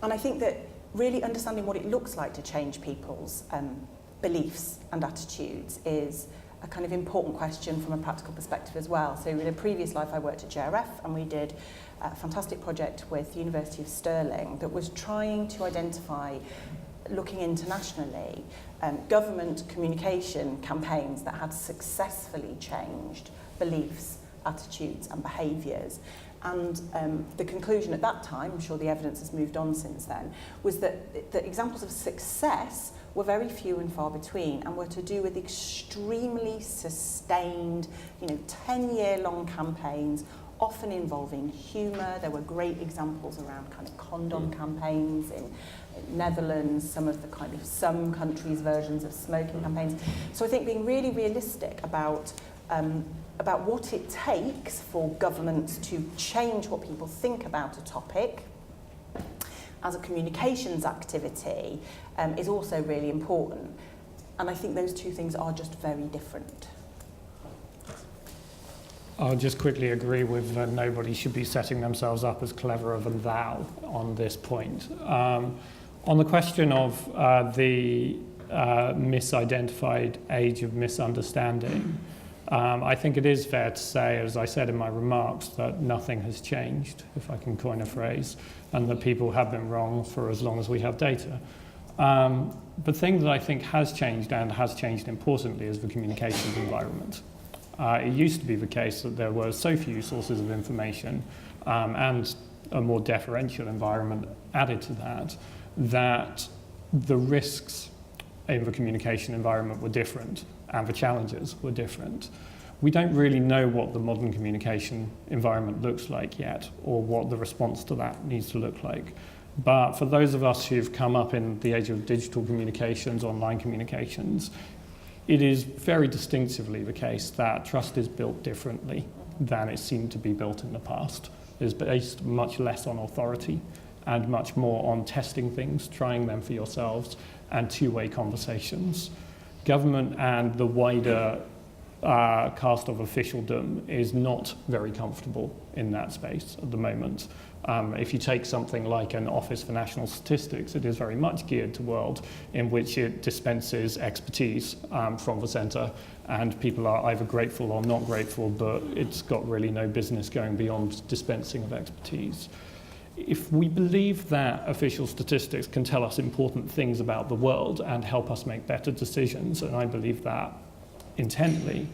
[SPEAKER 4] I think that really understanding what it looks like to change people's beliefs and attitudes is a kind of important question from a practical perspective as well. So in a previous life I worked at JRF, and we did a fantastic project with the University of Stirling that was trying to identify, looking internationally, government communication campaigns that had successfully changed beliefs, attitudes and behaviours. And the conclusion at that time, I'm sure the evidence has moved on since then, was that the examples of success were very few and far between and were to do with extremely sustained, 10-year-long campaigns, often involving humour. There were great examples around kind of condom campaigns in Netherlands, some countries' versions of smoking campaigns. So I think being really realistic about what it takes for governments to change what people think about a topic as a communications activity is also really important. And I think those 2 things are just very different.
[SPEAKER 5] I'll just quickly agree with nobody should be setting themselves up as cleverer than thou on this point. On the question of the misidentified age of misunderstanding, I think it is fair to say, as I said in my remarks, that nothing has changed, if I can coin a phrase, and that people have been wrong for as long as we have data. The thing that I think has changed, and has changed importantly, is the communications environment. It used to be the case that there were so few sources of information and a more deferential environment added to that, that the risks in the communication environment were different and the challenges were different. We don't really know what the modern communication environment looks like yet, or what the response to that needs to look like. But for those of us who've come up in the age of digital communications, online communications, it is very distinctively the case that trust is built differently than it seemed to be built in the past. It is based much less on authority and much more on testing things, trying them for yourselves, and two-way conversations. Government and the wider cast of officialdom is not very comfortable in that space at the moment. If you take something like an Office for National Statistics, it is very much geared to a world in which it dispenses expertise from the centre, and people are either grateful or not grateful, but it's got really no business going beyond dispensing of expertise. If we believe that official statistics can tell us important things about the world and help us make better decisions, and I believe that intently,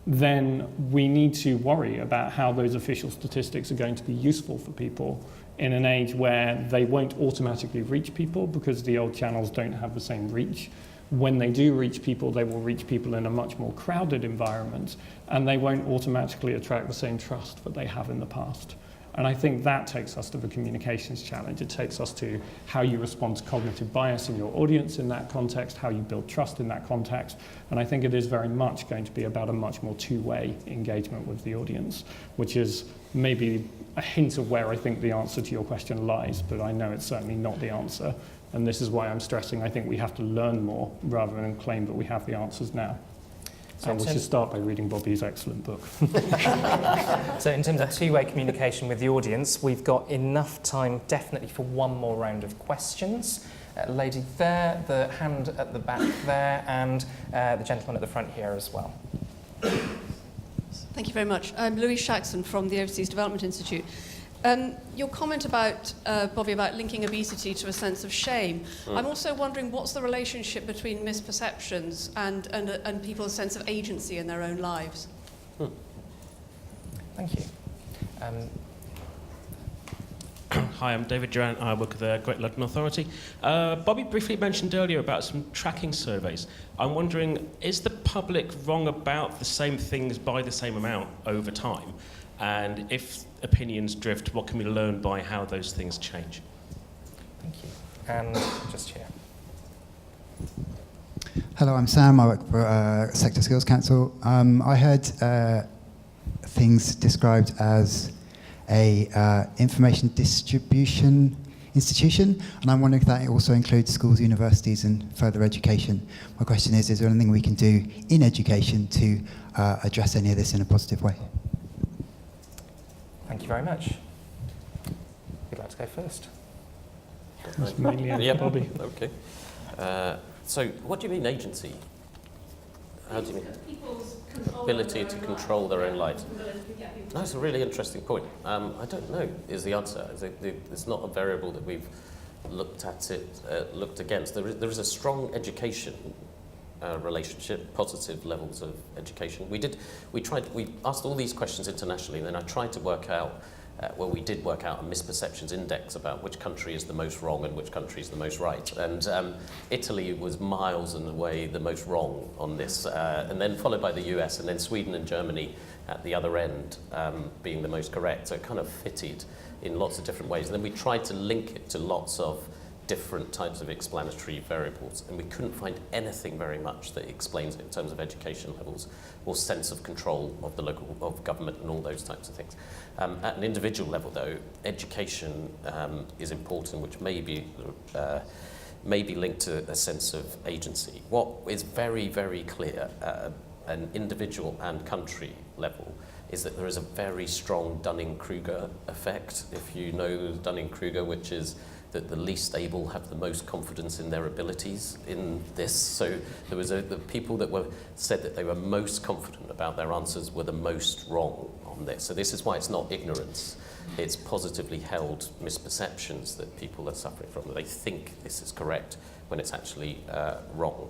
[SPEAKER 5] then we need to worry about how those official statistics are going to be useful for people in an age where they won't automatically reach people because the old channels don't have the same reach. When they do reach people, they will reach people in a much more crowded environment, and they won't automatically attract the same trust that they have in the past. And I think that takes us to the communications challenge. It takes us to how you respond to cognitive bias in your audience in that context, how you build trust in that context. And I think it is very much going to be about a much more two-way engagement with the audience, which is maybe a hint of where I think the answer to your question lies, but I know it's certainly not the answer. And this is why I'm stressing I think we have to learn more rather than claim that we have the answers now. So we should start by reading Bobby's excellent book.
[SPEAKER 1] So in terms of two-way communication with the audience, we've got enough time definitely for one more round of questions. Lady there, the hand at the back there, and the gentleman at the front here as well.
[SPEAKER 10] Thank you very much. I'm Louise Shaxson from the Overseas Development Institute. Your comment about, Bobby, about linking obesity to a sense of shame, I'm also wondering what's the relationship between misperceptions and people's sense of agency in their own lives?
[SPEAKER 1] Thank you.
[SPEAKER 11] Hi, I'm David Durant. I work at the Great London Authority. Bobby briefly mentioned earlier about some tracking surveys. I'm wondering, is the public wrong about the same things by the same amount over time? And if opinions drift, what can we learn by how those things change?
[SPEAKER 1] Thank you. And just here.
[SPEAKER 12] Hello, I'm Sam. I work for Sector Skills Council. I heard things described as a information distribution institution, and I'm wondering if that also includes schools, universities, and further education. My question is there anything we can do in education to address any of this in a positive way?
[SPEAKER 1] Thank you very much. Who'd like to go first?
[SPEAKER 5] That's mainly Bobby.
[SPEAKER 2] Okay. So what do you mean agency? How do you mean? Ability to control their own lives. That's a really interesting point. I don't know is the answer. It's not a variable that we've looked against. There is a strong education relationship, positive levels of education. We asked all these questions internationally, and then I tried to work out, we did work out a misperceptions index about which country is the most wrong and which country is the most right. And Italy was miles and away the most wrong on this, and then followed by the US, and then Sweden and Germany at the other end being the most correct. So it kind of fitted in lots of different ways. And then we tried to link it to lots of different types of explanatory variables, and we couldn't find anything very much that explains it in terms of education levels or sense of control of government and all those types of things. At an individual level, though, education is important, which may be linked to a sense of agency. What is very, very clear at an individual and country level is that there is a very strong Dunning-Kruger effect. If you know Dunning-Kruger, which is that the least able have the most confidence in their abilities in this. So there was the people that said that they were most confident about their answers were the most wrong on this. So this is why it's not ignorance. It's positively held misperceptions that people are suffering from. They think this is correct when it's actually wrong.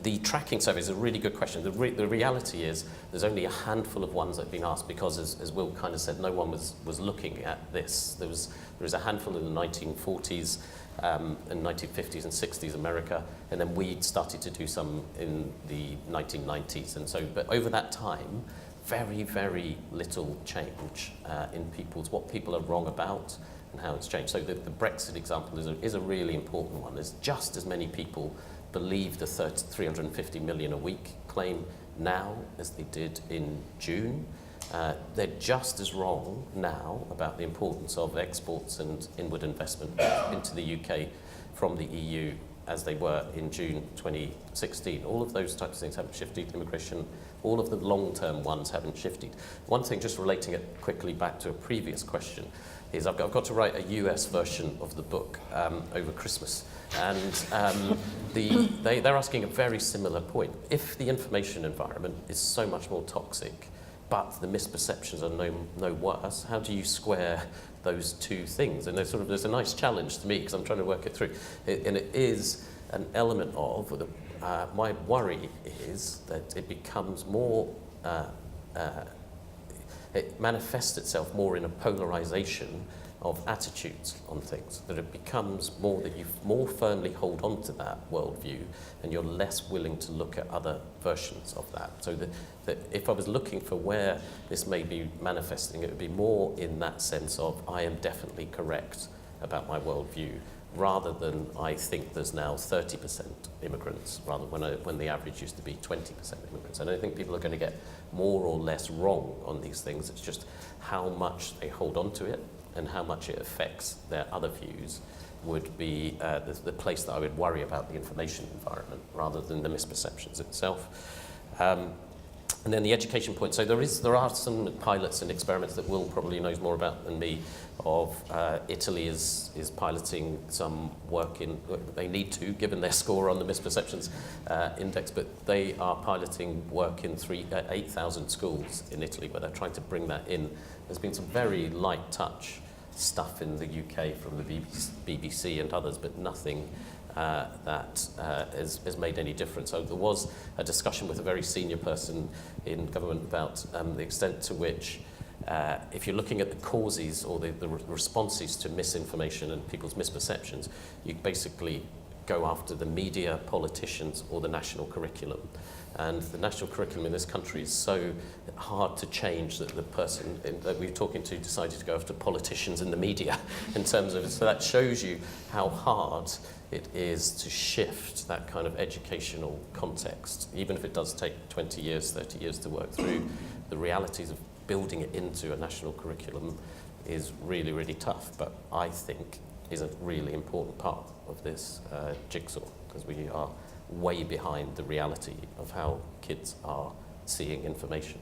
[SPEAKER 2] The tracking survey is a really good question. The reality is there's only a handful of ones that have been asked because, as Will kind of said, no one was looking at this. There was a handful in the 1940s, in 1950s and 60s America, and then we started to do some in the 1990s. And so, but over that time, very, very little change in what people are wrong about and how it's changed. So the Brexit example is a really important one. There's just as many people believe the 350 million a week claim now as they did in June. They're just as wrong now about the importance of exports and inward investment into the UK from the EU as they were in June 2016. All of those types of things haven't shifted. Immigration, all of the long-term ones haven't shifted. One thing, just relating it quickly back to a previous question, is I've got to write a US version of the book over Christmas. And they're asking a very similar point. If the information environment is so much more toxic, but the misperceptions are no worse, how do you square those two things? And there's a nice challenge to me, because I'm trying to work it through. And it is an element of, my worry is that it becomes more, it manifests itself more in a polarization of attitudes on things, that it becomes more that you more firmly hold on to that worldview and you're less willing to look at other versions of that. So that if I was looking for where this may be manifesting, it would be more in that sense of I am definitely correct about my worldview, rather than I think there's now 30% immigrants, rather when the average used to be 20% immigrants. I don't think people are going to get more or less wrong on these things. It's just how much they hold on to it and how much it affects their other views would be the place that I would worry about the information environment rather than the misperceptions itself. And then the education point. So there are some pilots and experiments that Will probably knows more about than me of Italy is piloting some work in, they need to, given their score on the misperceptions index, but they are piloting work in 8,000 schools in Italy where they're trying to bring that in. There's been some very light touch stuff in the UK from the BBC and others, but nothing that has made any difference. So there was a discussion with a very senior person in government about the extent to which if you're looking at the causes or the responses to misinformation and people's misperceptions, you basically go after the media, politicians, or the national curriculum. And the national curriculum in this country is so hard to change that the person that we were talking to decided to go after politicians and the media in terms of it. So that shows you how hard it is to shift that kind of educational context. Even if it does take 20 years, 30 years to work through, the realities of building it into a national curriculum is really, really tough, but I think is a really important part of this jigsaw, because we are way behind the reality of how kids are seeing information.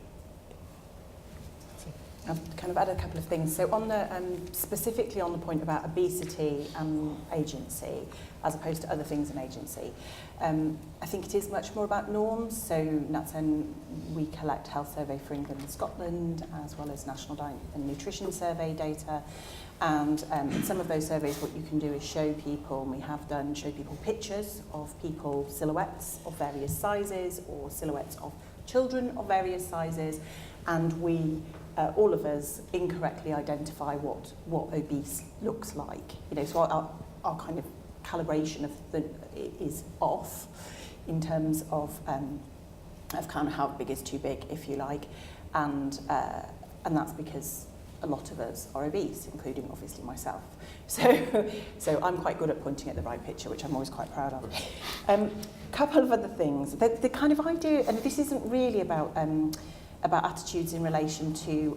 [SPEAKER 4] I've kind of added a couple of things. So on the specifically on the point about obesity and agency, as opposed to other things in agency, I think it is much more about norms. So NatSen, we collect health survey for England and Scotland, as well as National Diet and Nutrition Survey data. And in some of those surveys, what you can do is show people, and we have done, show people pictures of people, silhouettes of various sizes, or silhouettes of children of various sizes, and we, all of us, incorrectly identify what obese looks like. You know, so our kind of calibration of is off in terms of kind of how big is too big, if you like, and that's because a lot of us are obese, including obviously myself. So I'm quite good at pointing at the right picture, which I'm always quite proud of. Couple of other things. The kind of idea, and this isn't really about attitudes in relation to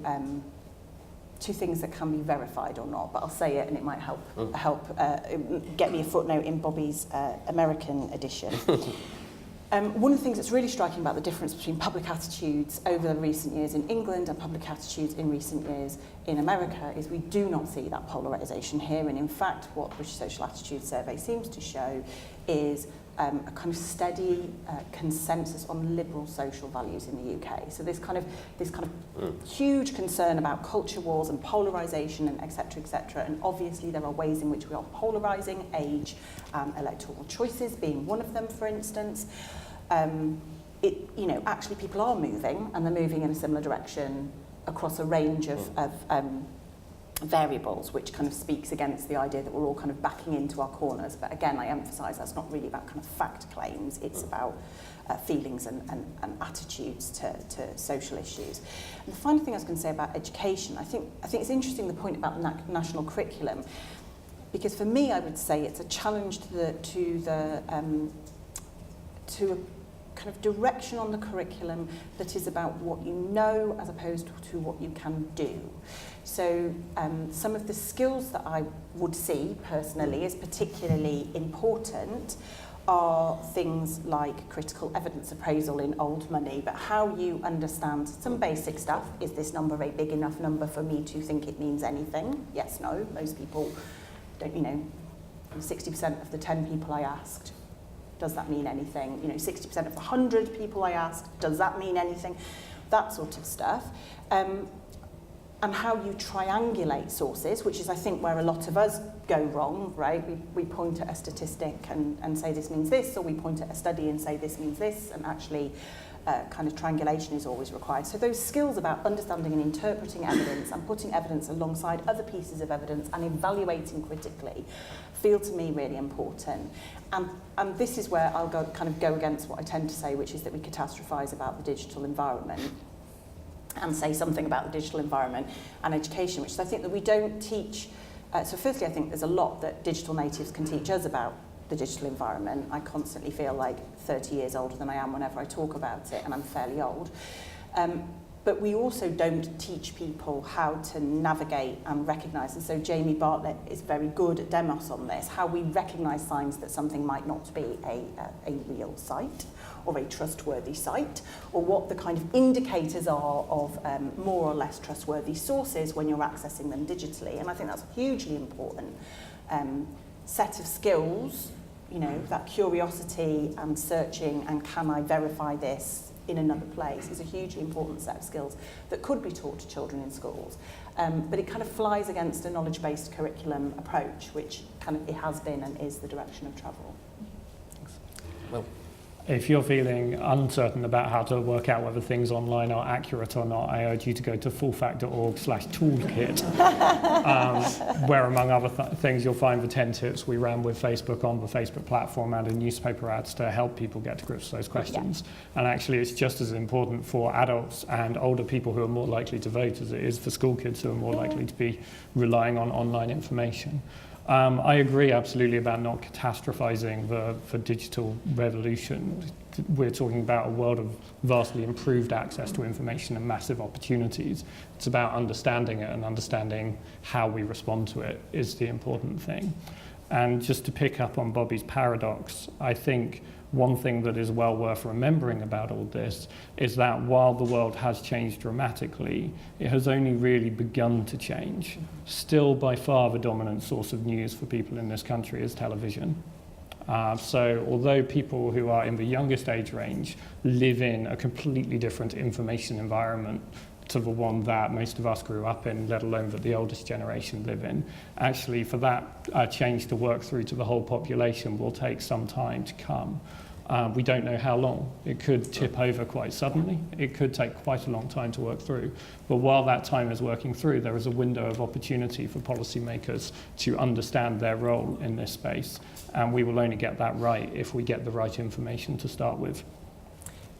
[SPEAKER 4] things that can be verified or not, but I'll say it and it might help get me a footnote in Bobby's American edition. One of the things that's really striking about the difference between public attitudes over recent years in England and public attitudes in recent years in America is we do not see that polarisation here, and in fact what the British Social Attitude Survey seems to show is a kind of steady consensus on liberal social values in the UK. So this kind of huge concern about culture wars and polarisation and et cetera, and obviously there are ways in which we are polarising, age, electoral choices being one of them, for instance. Actually people are moving, and they're moving in a similar direction across a range of variables, which kind of speaks against the idea that we're all kind of backing into our corners. But again, I emphasise that's not really about kind of fact claims, it's about feelings and attitudes to social issues. And the final thing I was going to say about education, I think it's interesting the point about the national curriculum, because for me I would say it's a challenge to a kind of direction on the curriculum that is about what you know as opposed to what you can do. So some of the skills that I would see personally as particularly important are things like critical evidence appraisal in old money, but how you understand some basic stuff. Is this number a big enough number for me to think it means anything? Yes, no. Most people don't, 60% of the 10 people I asked, does that mean anything? 60% of the 100 people I asked, does that mean anything? That sort of stuff. And how you triangulate sources, which is, I think, where a lot of us go wrong, right? We point at a statistic and say this means this, or we point at a study and say this means this, and actually kind of triangulation is always required. So those skills about understanding and interpreting evidence and putting evidence alongside other pieces of evidence and evaluating critically feel to me really important. And this is where I'll go against what I tend to say, which is that we catastrophise about the digital environment and say something about the digital environment and education, which is I think that we don't teach. So firstly, I think there's a lot that digital natives can teach us about the digital environment. I constantly feel like 30 years older than I am whenever I talk about it, and I'm fairly old. But we also don't teach people how to navigate and recognise. And so Jamie Bartlett is very good at Demos on this, how we recognise signs that something might not be a real site or a trustworthy site, or what the kind of indicators are of more or less trustworthy sources when you're accessing them digitally. And I think that's a hugely important set of skills, that curiosity and searching and can I verify this in another place is a hugely important set of skills that could be taught to children in schools. But it kind of flies against a knowledge-based curriculum approach, which kind of it has been and is the direction of travel.
[SPEAKER 1] Well,
[SPEAKER 5] if you're feeling uncertain about how to work out whether things online are accurate or not, I urge you to go to fullfact.org/toolkit, where among other things you'll find the 10 tips we ran with Facebook on the Facebook platform and in newspaper ads to help people get to grips with those questions. Yeah. And actually it's just as important for adults and older people who are more likely to vote as it is for school kids who are more likely to be relying on online information. I agree absolutely about not catastrophizing the digital revolution. We're talking about a world of vastly improved access to information and massive opportunities. It's about understanding it, and understanding how we respond to it is the important thing. And just to pick up on Bobby's paradox, I think one thing that is well worth remembering about all this is that while the world has changed dramatically, it has only really begun to change. Still, by far, the dominant source of news for people in this country is television. So although people who are in the youngest age range live in a completely different information environment to the one that most of us grew up in, let alone that the oldest generation live in, actually for that change to work through to the whole population will take some time to come. We don't know how long. It could tip over quite suddenly. It could take quite a long time to work through. But while that time is working through, there is a window of opportunity for policymakers to understand their role in this space. And we will only get that right if we get the right information to start with.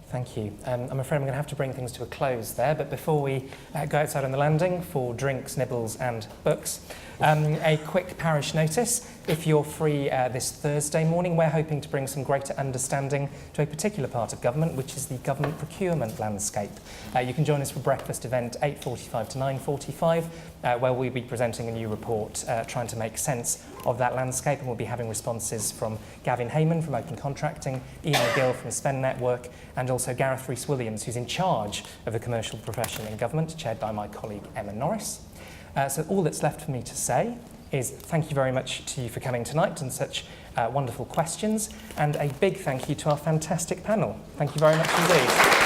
[SPEAKER 1] Thank you. I'm afraid I'm going to have to bring things to a close there, but before we go outside on the landing for drinks, nibbles and books, a quick parish notice. If you're free this Thursday morning, we're hoping to bring some greater understanding to a particular part of government, which is the government procurement landscape. You can join us for breakfast event 8:45 to 9:45, where we'll be presenting a new report trying to make sense of that landscape, and we'll be having responses from Gavin Hayman from Open Contracting, Ian McGill from Spend Network, and also Gareth Rhys-Williams, who's in charge of the commercial profession in government, chaired by my colleague Emma Norris. So all that's left for me to say is thank you very much to you for coming tonight and such wonderful questions, and a big thank you to our fantastic panel. Thank you very much indeed.